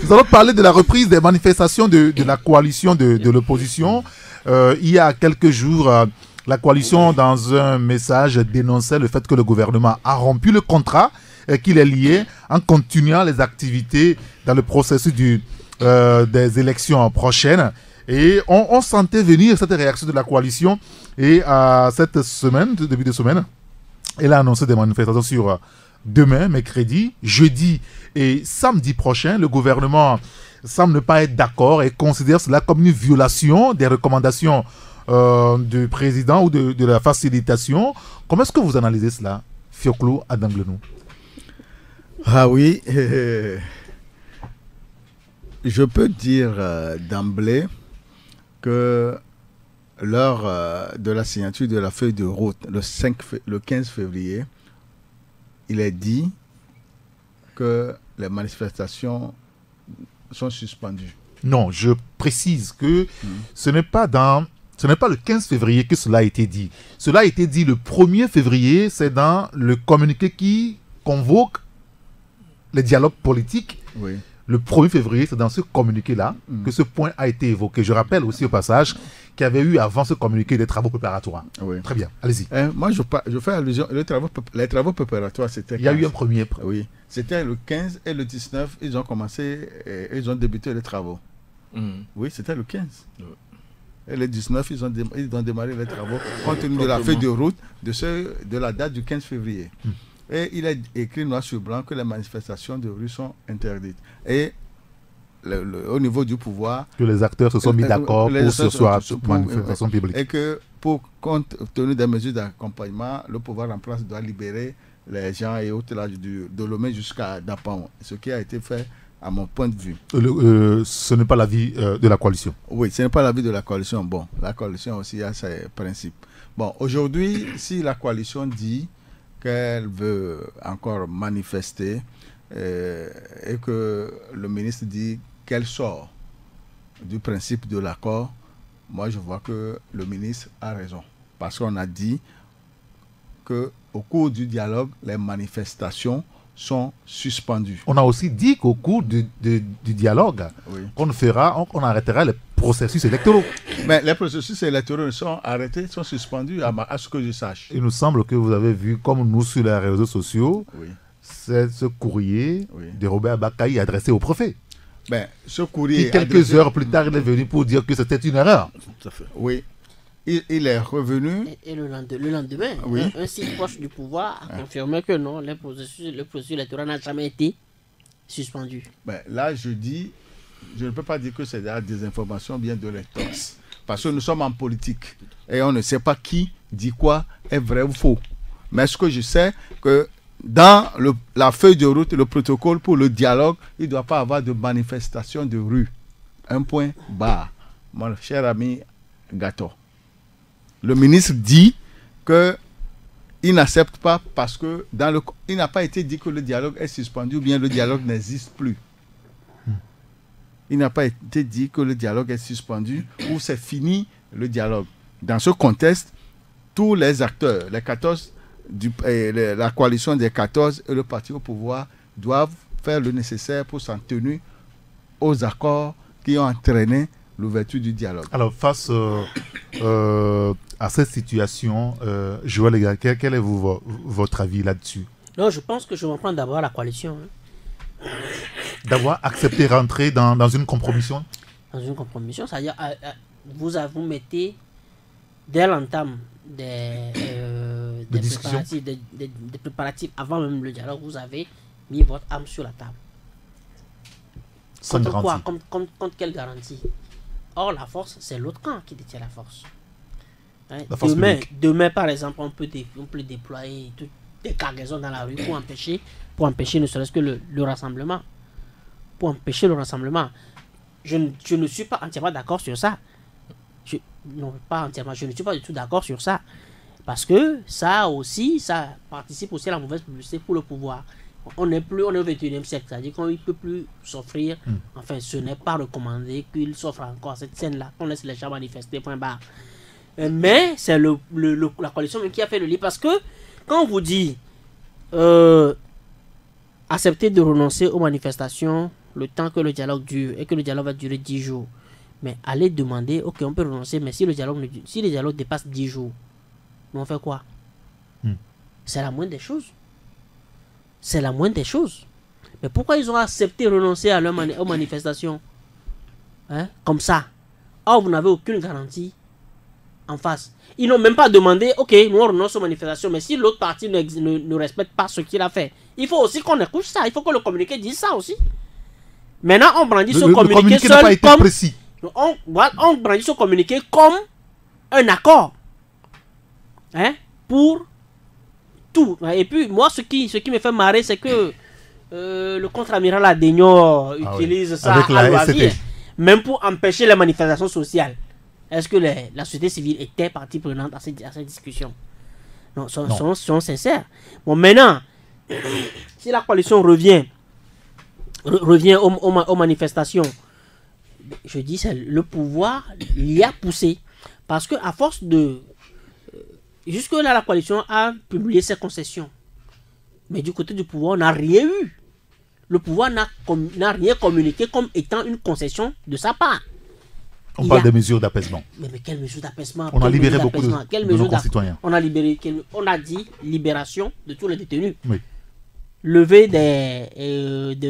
Nous allons parler de la reprise des manifestations de la coalition de l'opposition. Il y a quelques jours, la coalition, dans un message, dénonçait le fait que le gouvernement a rompu le contrat qui les liait en continuant les activités dans le processus des élections prochaines. Et on sentait venir cette réaction de la coalition. Et cette semaine, début de semaine, elle a annoncé des manifestations sur demain, mercredi, jeudi et samedi prochain. Le gouvernement semble ne pas être d'accord et considère cela comme une violation des recommandations du président ou de la facilitation. Comment est-ce que vous analysez cela, Fioclo Adanglenou? Ah oui, je peux dire d'emblée que lors de la signature de la feuille de route le 15 février, il est dit que les manifestations sont suspendues. Non, je précise que ce n'est pas le 15 février que cela a été dit. Cela a été dit le 1er février, c'est dans le communiqué qui convoque les dialogues politiques. Oui. Le 1er février, c'est dans ce communiqué-là que ce point a été évoqué. Je rappelle aussi au passage qu'il y avait eu avant ce communiqué des travaux préparatoires. Oui. Très bien, allez-y. Moi, je fais allusion. Les travaux préparatoires, c'était... Il y a eu un premier. Oui. C'était le 15 et le 19, ils ont commencé, ils ont débuté les travaux. Oui, c'était le 15. Et le 19, ils ont démarré les travaux compte tenu de la feuille de route de la date du 15 février. Et il est écrit noir sur blanc que les manifestations de rue sont interdites. Et au niveau du pouvoir... Que les acteurs se sont mis d'accord pour ce soir manifestation publique. Et que, compte tenu des mesures d'accompagnement, le pouvoir en place doit libérer les gens et autres là, de Lomé jusqu'à Dapan. Ce qui a été fait à mon point de vue. Ce n'est pas l'avis de la coalition. Oui, ce n'est pas l'avis de la coalition. Bon, la coalition aussi a ses principes. Bon, aujourd'hui, si la coalition dit qu'elle veut encore manifester et que le ministre dit qu'elle sort du principe de l'accord, moi je vois que le ministre a raison. Parce qu'on a dit qu'au cours du dialogue, les manifestations sont suspendues. On a aussi dit qu'au cours du dialogue, on arrêtera les processus électoraux. Mais les processus électoraux sont arrêtés, sont suspendus à ce que je sache. Il nous semble que vous avez vu, comme nous sur les réseaux sociaux, c'est ce courrier de Robert Bakaï adressé au préfet. Ben, ce courrier... Qui, quelques heures plus tard, il est venu pour dire que c'était une erreur. Tout à fait. Oui. Il est revenu... Et le lendemain, un site proche du pouvoir a confirmé que non, le processus électoral n'a jamais été suspendu. Ben, là, je ne peux pas dire que c'est de la désinformation, bien de l'intox. Parce que nous sommes en politique et on ne sait pas qui dit quoi est vrai ou faux. Mais ce que je sais, que dans la feuille de route, le protocole pour le dialogue, il ne doit pas avoir de manifestation de rue. Un point barre. Mon cher ami Gato. Le ministre dit qu'il n'accepte pas parce que il n'a pas été dit que le dialogue est suspendu ou bien le dialogue n'existe plus. Il n'a pas été dit que le dialogue est suspendu ou c'est fini le dialogue. Dans ce contexte, tous les acteurs, les 14, la coalition des 14 et le parti au pouvoir doivent faire le nécessaire pour s'en tenir aux accords qui ont entraîné l'ouverture du dialogue. Alors, face à cette situation, Joël Lega, quel est votre avis là-dessus? Non, je pense que je vais prendre d'abord la coalition. D'avoir accepté rentrer dans une compromission? Dans une compromission, c'est-à-dire vous mettez dès l'entame des préparatifs avant même le dialogue, vous avez mis votre âme sur la table. Sans contre garantie. Quoi? Contre quelle garantie? Or, la force, c'est l'autre camp qui détient la force. Hein? Demain, par exemple, on peut déployer toutes des cargaisons dans la rue pour empêcher ne serait-ce que le rassemblement. Pour empêcher le rassemblement. Je ne suis pas entièrement d'accord sur ça. Non, pas entièrement. Je ne suis pas du tout d'accord sur ça. Parce que ça participe aussi à la mauvaise publicité pour le pouvoir. On est au 21e siècle, c'est-à-dire qu'on ne peut plus s'offrir. Enfin, ce n'est pas recommandé qu'il s'offre encore cette scène-là, qu'on laisse les gens manifester, point barre. Mais c'est la coalition qui a fait le lit. Parce que quand on vous dit accepter de renoncer aux manifestations le temps que le dialogue dure et que le dialogue va durer 10 jours, mais allez demander, ok, on peut renoncer, mais si le dialogue dépasse 10 jours, on fait quoi? C'est la moindre des choses. C'est la moindre des choses. Mais pourquoi ils ont accepté de renoncer à aux manifestations, hein, comme ça? Or, vous n'avez aucune garantie en face. Ils n'ont même pas demandé, ok, nous on renonce aux manifestations, mais si l'autre partie ne respecte pas ce qu'il a fait, il faut aussi qu'on écoute ça. Il faut que le communiqué dise ça aussi. Maintenant, on brandit ce communiqué seul comme... précis. On brandit ce communiqué comme un accord, hein, pour tout. Et puis, moi, ce qui me fait marrer, c'est que le contre-amiral Adegno utilise ça à loisir, même pour empêcher les manifestations sociales. Est-ce que la société civile était partie prenante à cette discussion? Non, sont sincères. Bon, maintenant, si la coalition revient aux manifestations, je dis, c'est le pouvoir l'y a poussé. Parce que à force de... Jusque-là, la coalition a publié ses concessions. Mais du côté du pouvoir, on n'a rien eu. Le pouvoir n'a rien communiqué comme étant une concession de sa part. On parle des mesures d'apaisement. Mais quelles mesures d'apaisement? On a libéré beaucoup de nos concitoyens. On a dit libération de tous les détenus. Oui. Levée de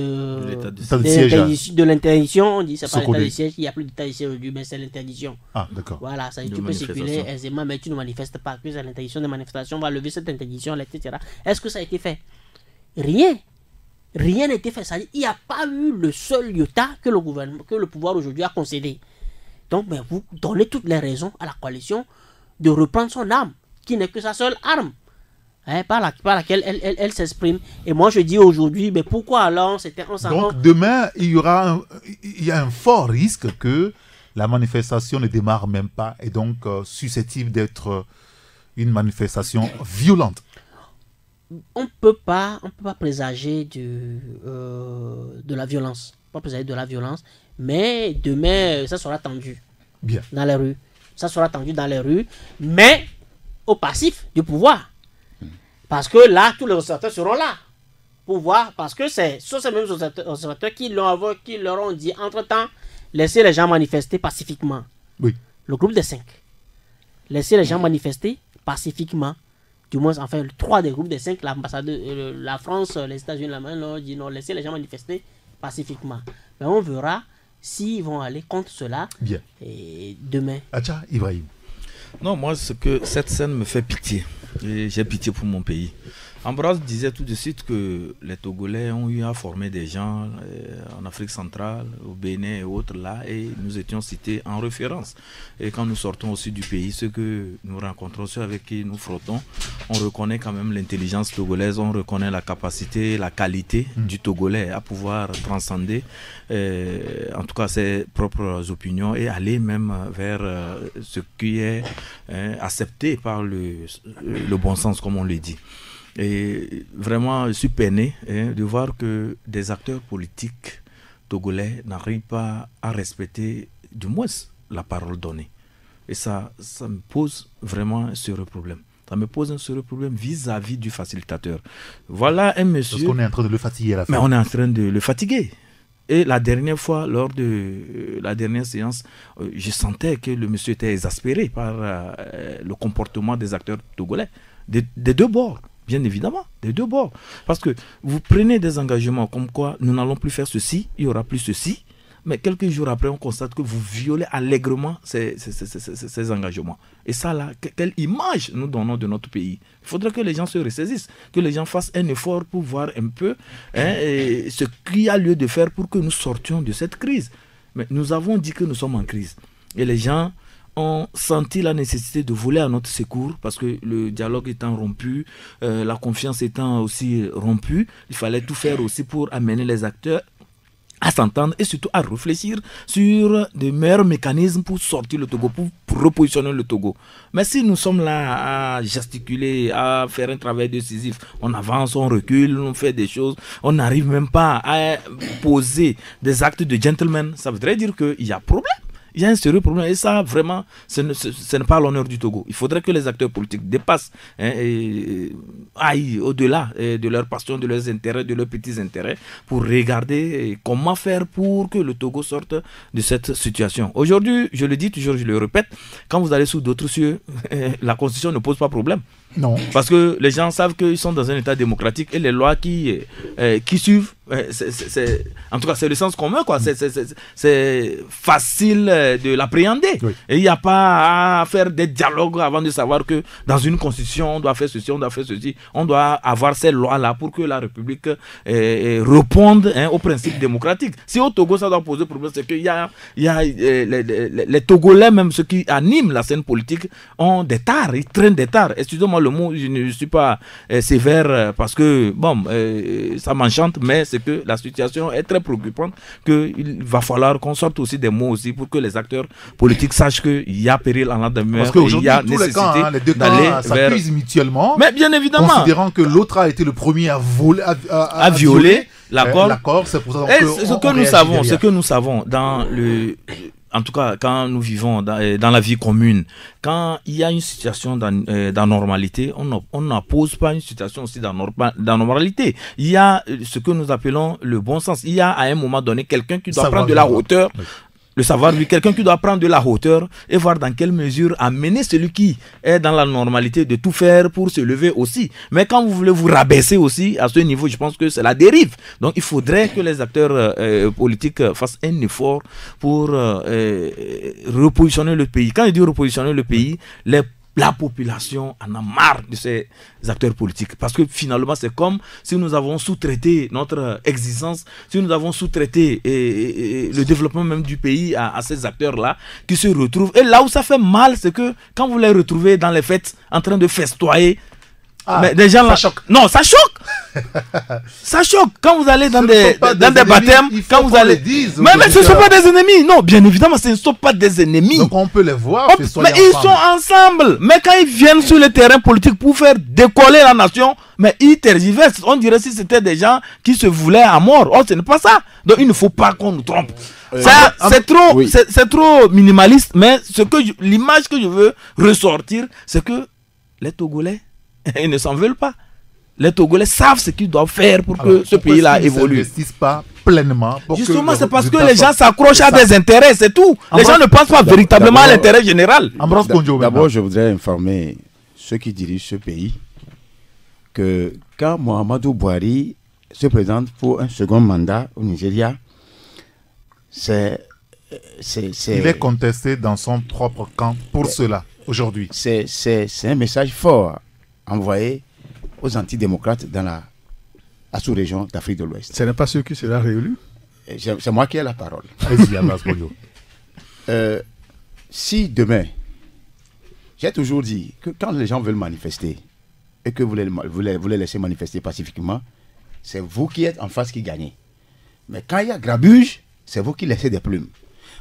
l'interdiction, on dit c'est pas l'état de siège, il n'y a plus d'état de siège aujourd'hui, mais c'est l'interdiction. Ah, d'accord. Voilà, ça, tu peux circuler aisément, mais tu ne manifestes pas. Que c'est l'interdiction des manifestations, on va lever cette interdiction, etc. Est-ce que ça a été fait? Rien. Rien n'a été fait. Ça, il n'y a pas eu le seul iota que le pouvoir aujourd'hui a concédé. Donc, mais vous donnez toutes les raisons à la coalition de reprendre son arme, qui n'est que sa seule arme. Hein, par laquelle elle s'exprime. Et moi je dis aujourd'hui, mais pourquoi alors Donc demain, il y a un fort risque que la manifestation ne démarre même pas et donc susceptible d'être une manifestation violente. On peut pas présager de la violence. On peut pas présager de la violence, mais demain, ça sera tendu. Bien. Dans les rues. Ça sera tendu dans les rues, mais au passif du pouvoir. Parce que là, tous les observateurs seront là pour voir, parce que ce sont ces mêmes observateurs qui leur ont dit, entre-temps, laissez les gens manifester pacifiquement. Oui. Le groupe des 5. Laissez les gens manifester pacifiquement. Du moins, enfin, 3 des groupes des 5, l'ambassadeur, la France, les États-Unis, la main, ont dit non, laissez les gens manifester pacifiquement. Mais on verra s'ils vont aller contre cela. Bien. Et demain. Acha Ibrahim. Non, moi, cette scène me fait pitié. J'ai pitié pour mon pays. Ambroise disait tout de suite que les Togolais ont eu à former des gens en Afrique centrale, au Bénin et autres là, et nous étions cités en référence. Et quand nous sortons aussi du pays, ceux que nous rencontrons, ceux avec qui nous frottons, on reconnaît quand même l'intelligence togolaise, on reconnaît la capacité, la qualité du Togolais à pouvoir transcender en tout cas ses propres opinions et aller même vers ce qui est accepté par le bon sens, comme on le dit. Et vraiment, je suis peiné de voir que des acteurs politiques togolais n'arrivent pas à respecter du moins la parole donnée. Et ça me pose vraiment un sérieux problème. Ça me pose un sérieux problème vis-à-vis du facilitateur. Voilà un monsieur... Parce qu'on est en train de le fatiguer à la fin. Mais on est en train de le fatiguer. Et la dernière fois, lors de la dernière séance, je sentais que le monsieur était exaspéré par le comportement des acteurs togolais, des deux bords. Bien évidemment, des deux bords. Parce que vous prenez des engagements comme quoi nous n'allons plus faire ceci, il n'y aura plus ceci, mais quelques jours après, on constate que vous violez allègrement ces engagements. Et ça, là, quelle image nous donnons de notre pays? Il faudrait que les gens se ressaisissent, que les gens fassent un effort pour voir un peu ce qu'il y a lieu de faire pour que nous sortions de cette crise. Mais nous avons dit que nous sommes en crise. Et les gens ont senti la nécessité de voler à notre secours parce que le dialogue étant rompu, la confiance étant aussi rompue, il fallait tout faire aussi pour amener les acteurs à s'entendre et surtout à réfléchir sur de meilleurs mécanismes pour sortir le Togo, pour repositionner le Togo. Mais si nous sommes là à gesticuler, à faire un travail décisif, on avance, on recule, on fait des choses, on n'arrive même pas à poser des actes de gentleman, ça voudrait dire qu'il y a problème. Il y a un sérieux problème et ça, vraiment, ce n'est pas l'honneur du Togo. Il faudrait que les acteurs politiques dépassent aillent au-delà de leurs passions, de leurs intérêts, de leurs petits intérêts, pour regarder comment faire pour que le Togo sorte de cette situation. Aujourd'hui, je le dis toujours, je le répète, quand vous allez sous d'autres cieux, la Constitution ne pose pas problème. Non. Parce que les gens savent qu'ils sont dans un état démocratique et les lois qui suivent, en tout cas c'est le sens commun, quoi. C'est facile de l'appréhender. Oui. Et il n'y a pas à faire des dialogues avant de savoir que dans une constitution on doit faire ceci, on doit faire ceci. On doit avoir ces lois-là pour que la République réponde aux principes démocratiques. Si au Togo ça doit poser problème, c'est qu'il y a les Togolais, même ceux qui animent la scène politique, ont des tares, ils traînent des tares. Excusez-moi le mot, je ne suis pas sévère parce que bon, ça m'enchante, mais c'est que la situation est très préoccupante, qu'il va falloir qu'on sorte aussi des mots aussi pour que les acteurs politiques sachent qu'il y a péril en la demeure, il y a nécessité les deux camps s'accusent mutuellement, mais bien évidemment, considérant que l'autre a été le premier à violer l'accord. C'est pour ça ce que nous savons dans le... En tout cas, quand nous vivons dans la vie commune, quand il y a une situation d'anormalité, on n'oppose pas une situation aussi d'anormalité. Il y a ce que nous appelons le bon sens. Il y a à un moment donné quelqu'un qui doit prendre de la hauteur. Oui. Le savoir, lui, quelqu'un qui doit prendre de la hauteur et voir dans quelle mesure amener celui qui est dans la normalité de tout faire pour se lever aussi. Mais quand vous voulez vous rabaisser aussi à ce niveau, je pense que c'est la dérive. Donc il faudrait que les acteurs politiques fassent un effort pour repositionner le pays. Quand je dis repositionner le pays, la population en a marre de ces acteurs politiques. Parce que finalement, c'est comme si nous avons sous-traité notre existence, si nous avons sous-traité le développement même du pays à ces acteurs-là qui se retrouvent. Et là où ça fait mal, c'est que quand vous les retrouvez dans les fêtes en train de festoyer, mais des gens là, ça choque. Non, ça choque. Ça choque. Quand vous allez dans des baptêmes, quand vous allez. Mais ce ne sont pas des ennemis. Non, bien évidemment, ce ne sont pas des ennemis. Donc on peut les voir. Mais ils sont ensemble. Mais quand ils viennent sur le terrain politique pour faire décoller la nation, mais ils tergiversent. On dirait si c'était des gens qui se voulaient à mort. Oh, ce n'est pas ça. Donc il ne faut pas qu'on nous trompe. C'est trop minimaliste. Mais l'image que je veux ressortir, c'est que les Togolais, ils ne s'en veulent pas. Les Togolais savent ce qu'ils doivent faire pour que ce pays-là évolue. Ils n'investissent pas pleinement. Justement, c'est parce que les gens s'accrochent à des intérêts, c'est tout. Les gens ne pensent pas véritablement à l'intérêt général. D'abord, je voudrais informer ceux qui dirigent ce pays que quand Mohamedou Buhari se présente pour un second mandat au Nigeria, il est contesté dans son propre camp pour cela, aujourd'hui. C'est un message fort envoyé aux antidémocrates dans la sous-région d'Afrique de l'Ouest. Ce n'est pas ceux qui sera réélu? C'est moi qui ai la parole. Si demain, j'ai toujours dit que quand les gens veulent manifester et que vous les laissez manifester pacifiquement, c'est vous qui êtes en face qui gagnez. Mais quand il y a grabuge, c'est vous qui laissez des plumes.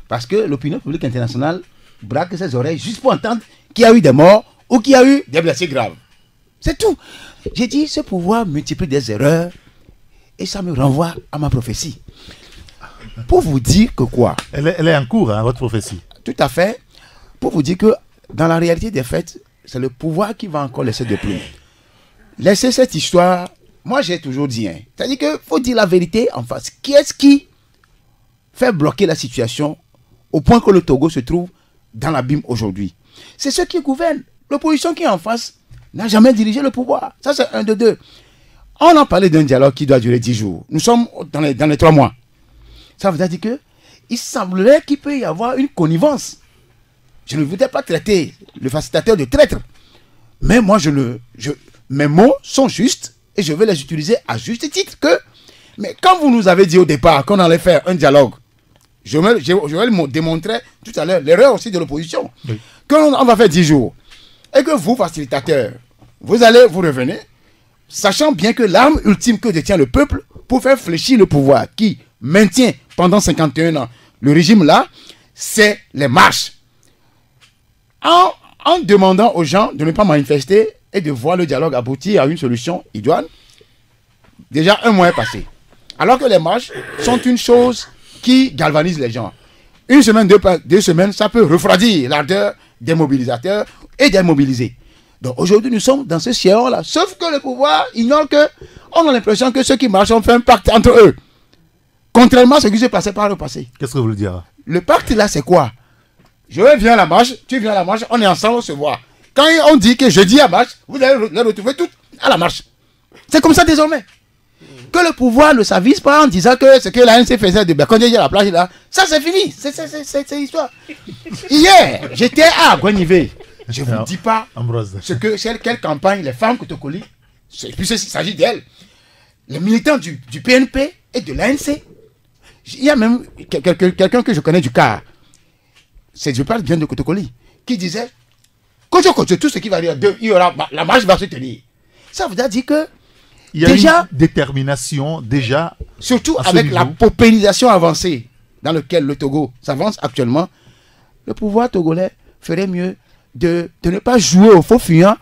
Parce que l'opinion publique internationale braque ses oreilles juste pour entendre qu'il y a eu des morts ou qu'il y a eu des blessés graves. C'est tout. J'ai dit, ce pouvoir multiplie des erreurs et ça me renvoie à ma prophétie. Pour vous dire que quoi? Elle est en cours, hein, votre prophétie. Tout à fait. Pour vous dire que dans la réalité des faits, c'est le pouvoir qui va encore laisser des plumes. Laissez cette histoire. Moi, j'ai toujours dit, c'est-à-dire qu'il faut dire la vérité en face. Qui est-ce qui fait bloquer la situation au point que le Togo se trouve dans l'abîme aujourd'hui? C'est ceux qui gouvernent. L'opposition qui est en face n'a jamais dirigé le pouvoir. Ça, c'est un de deux. On a parlé d'un dialogue qui doit durer 10 jours. Nous sommes dans les 3 mois. Ça veut dire qu'il semblerait qu'il peut y avoir une connivence. Je ne voudrais pas traiter le facilitateur de traître. Mais moi, mes mots sont justes et je vais les utiliser à juste titre. Mais quand vous nous avez dit au départ qu'on allait faire un dialogue, je vais le démontrer tout à l'heure, l'erreur aussi de l'opposition. Oui. Qu'on va faire 10 jours. Et que vous, facilitateurs, vous revenez, sachant bien que l'arme ultime que détient le peuple pour faire fléchir le pouvoir qui maintient pendant 51 ans le régime là, c'est les marches. En demandant aux gens de ne pas manifester et de voir le dialogue aboutir à une solution idoine, déjà 1 mois est passé. Alors que les marches sont une chose qui galvanise les gens. 1 semaine, 2 semaines, ça peut refroidir l'ardeur des mobilisateurs et des mobilisés. Donc aujourd'hui, nous sommes dans ce sillon-là. Sauf que le pouvoir ignore que, on a l'impression que ceux qui marchent ont fait un pacte entre eux. Contrairement à ce qui s'est passé par le passé. Qu'est-ce que vous voulez dire? Le pacte là, c'est quoi? Je viens à la marche, tu viens à la marche, on est ensemble, on se voit. Quand on dit que je dis à la marche, vous allez les retrouver tous à la marche. C'est comme ça désormais. Que le pouvoir ne s'avise pas en disant que ce que l'ANC faisait de Bekondeji à la plage là, ça c'est fini, c'est l'histoire. Hier, j'étais à Guanivé. Je ne vous dis pas quelle campagne les femmes Kotokoli, puisqu'il s'agit d'elles, les militants du PNP et de l'ANC. Il y a même quelqu'un que je connais du CAR, je parle bien de Kotokoli, qui disait Kocho, tout ce qui va dire, il y aura, la marche va se tenir. Ça veut dire que il y a déjà une détermination, déjà. Surtout avec la paupérisation avancée dans laquelle le Togo s'avance actuellement, le pouvoir togolais ferait mieux de ne pas jouer au faux fuyant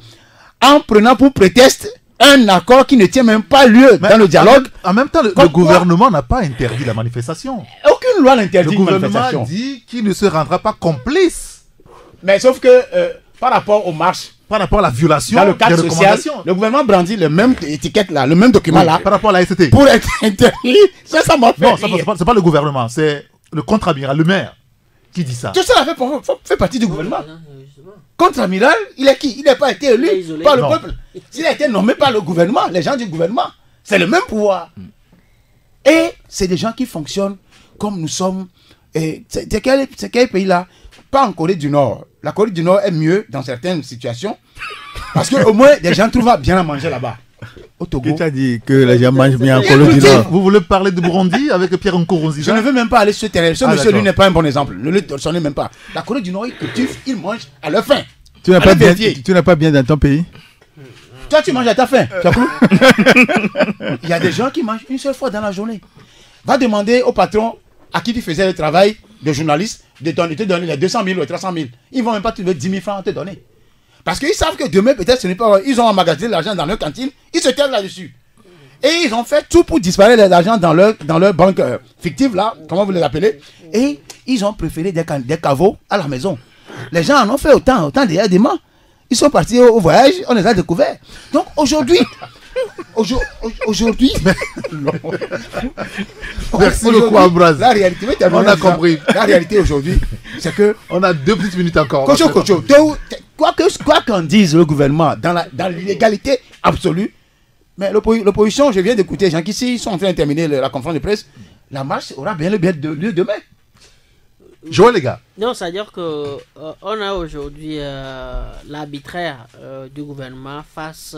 en prenant pour prétexte un accord qui ne tient même pas lieu dans le dialogue. En même temps, le gouvernement n'a pas interdit la manifestation. Aucune loi n'interdit la manifestation. Le gouvernement dit qu'il ne se rendra pas complice. Mais sauf que par rapport aux marches, par rapport à la violation dans le cadre social, le gouvernement brandit le même étiquette là, le même document là. Par rapport à la SCT. Pour être interdit, ça m'a fait. Non, c'est pas le gouvernement, c'est le contre-amiral, le maire, qui dit ça. Tout ça fait partie du gouvernement. Contre-amiral, il est qui? Il n'a pas été élu par le peuple. S'il a été nommé par le gouvernement, les gens du gouvernement, c'est le même pouvoir. Et c'est des gens qui fonctionnent comme nous sommes. C'est quel pays là? Pas en Corée du Nord. La Corée du Nord est mieux dans certaines situations. Parce qu'au moins, des gens trouvent bien à manger là-bas. Au Togo. Qui t'a dit que les gens mangent bien en Corée du Nord? Vous voulez parler de Burundi avec Pierre Nkurunziza? Je ne veux même pas aller sur ce terrain. Ce monsieur, lui, n'est pas un bon exemple. Ne le sonnez même pas. La Corée du Nord, ils cultivent, ils mangent à leur faim. Tu n'es pas bien dans ton pays? Toi, tu manges à ta faim. Il y a des gens qui mangent une seule fois dans la journée. Va demander au patron à qui tu faisais le travail de journaliste de te donner les 200 000 ou les 300 000. Ils ne vont même pas te donner 10 000 francs à te donner. Parce qu'ils savent que demain, peut-être, ce n'est pas. Ils ont emmagasiné l'argent dans leur cantine, ils se taisent là-dessus. Et ils ont fait tout pour disparaître l'argent dans leur banque fictive, là, comment vous les appelez. Et ils ont préféré des caveaux à la maison. Les gens en ont fait autant des mains. Ils sont partis au voyage, on les a découverts. Donc aujourd'hui. Merci beaucoup, Ambroise. La réalité, on a compris. La réalité aujourd'hui, c'est que. On a 2 petites minutes encore. Quoi qu'en dise le gouvernement, dans l'illégalité absolue, mais l'opposition, je viens d'écouter Jean Kissi, ils sont en train de terminer la conférence de presse. La marche aura bien lieu demain. Joël, les gars. Non, c'est-à-dire que on a aujourd'hui l'arbitraire du gouvernement face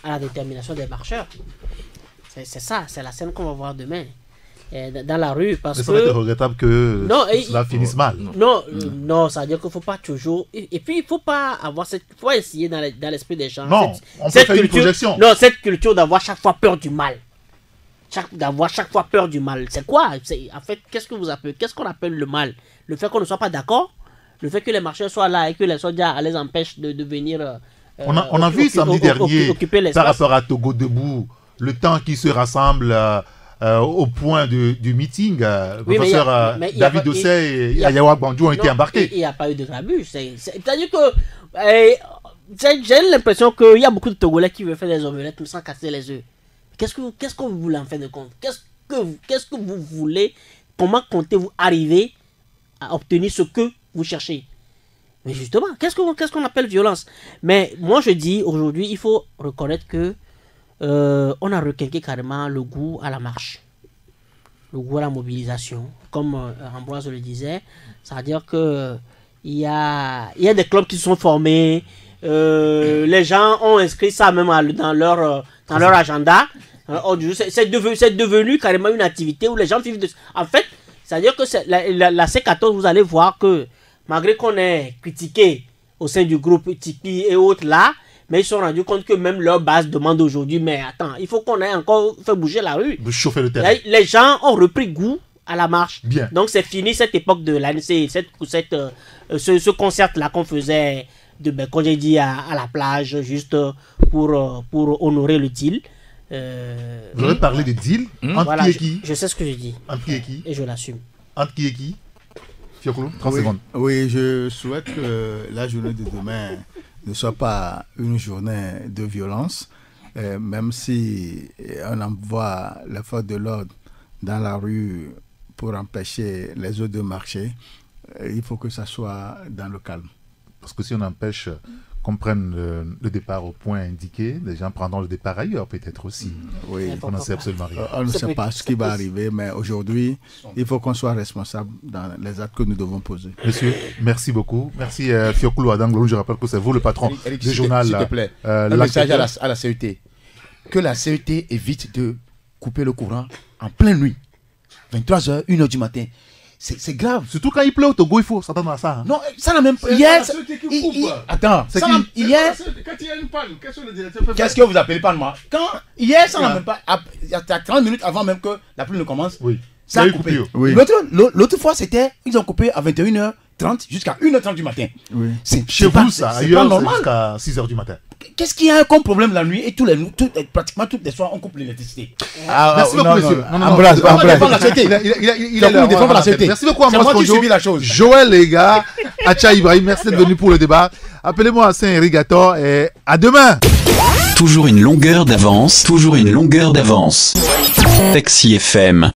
à la détermination des marcheurs. C'est ça, c'est la scène qu'on va voir demain dans la rue. Parce que ça va être regrettable que cela finisse mal. Non, ça veut dire qu'il ne faut pas toujours. Et puis, il ne faut pas avoir cette. Il faut essayer dans l'esprit des gens. Non, on peut faire une projection. Non, cette culture d'avoir chaque fois peur du mal. D'avoir chaque fois peur du mal. C'est quoi? En fait, qu'est-ce qu'on appelle le mal? Le fait qu'on ne soit pas d'accord? Le fait que les marcheurs soient là et que les soldats les empêchent de venir. On a vu samedi dernier, par rapport à Togo Debout, le temps qui se rassemble au point du meeting, professeur David Ossé et Ayawa Bandou ont été embarqués. Il n'y a pas eu de rabus. C'est-à-dire que j'ai l'impression qu'il y a beaucoup de Togolais qui veulent faire des omelettes sans casser les œufs. Qu'est-ce que vous voulez en fin de compte? Qu'est-ce que vous voulez? Comment comptez-vous arriver à obtenir ce que vous cherchez? Mais justement, qu'est-ce qu'on appelle violence? Mais moi je dis aujourd'hui, il faut reconnaître que on a requinqué carrément le goût à la marche, le goût à la mobilisation, comme Ambroise le disait. C'est-à-dire que il y a des clubs qui se sont formés, les gens ont inscrit ça même dans leur agenda. C'est devenu carrément une activité où les gens vivent de... En fait, c'est-à-dire que la C14, vous allez voir que malgré qu'on ait critiqué au sein du groupe Tipeee et autres là, mais ils se sont rendus compte que même leur base demande aujourd'hui, mais attends, il faut qu'on ait encore fait bouger la rue. Chauffer le terrain. Les gens ont repris goût à la marche. Bien. Donc c'est fini cette époque de l'ANC, ce concert-là qu'on faisait, comme j'ai dit, à la plage, juste pour honorer le deal. Vous avez parlé de deal entre voilà, qui et qui? Je sais ce que je dis. Entre qui et qui? Et je l'assume. Entre qui et qui? Fiocolo, 30 secondes. Oui, je souhaite que la journée de demain ne soit pas une journée de violence, même si on envoie les forces de l'ordre dans la rue pour empêcher les autres de marcher, il faut que ça soit dans le calme. Parce que si on empêche qu'on prenne le départ au point indiqué, les gens prendront le départ ailleurs peut-être aussi. Oui, on n'en sait absolument rien. On ne sait pas ce qui va arriver, mais aujourd'hui, il faut qu'on soit responsable dans les actes que nous devons poser. Monsieur, merci beaucoup. Merci Fiokulu Adanglou. Je rappelle que c'est vous le patron du journal. S'il te plaît, un message à la CET. Que la CET évite de couper le courant en pleine nuit. 23h, 1h du matin. C'est grave. Surtout quand il pleut au Togo, il faut s'attendre à ça. Hein. Non, ça n'a même pas. Hier. Attends, c'est hier. Quand il y a une panne, qu'est-ce que le directeur peut faire? Qu'est-ce que vous appelez panne, moi? Hier, ça n'a même pas. Il y a 30 minutes avant même que la pluie ne commence. Oui. Ça a coupé. Oui. L'autre fois, c'était. Ils ont coupé à 21h30 jusqu'à 1h30 du matin. Oui. Chez vous, ça, ailleurs, c'est jusqu'à 6h du matin. Qu'est-ce qu'il y a comme problème la nuit et pratiquement toutes les soirs on coupe l'électricité. Merci beaucoup, monsieur. Merci beaucoup, Ambroise. Joël, les gars, Acha Ibrahim, merci d'être venu pour le débat. Appelez-moi à Saint-Irrigator et à demain. Toujours une longueur d'avance, toujours une longueur d'avance. Taxi FM.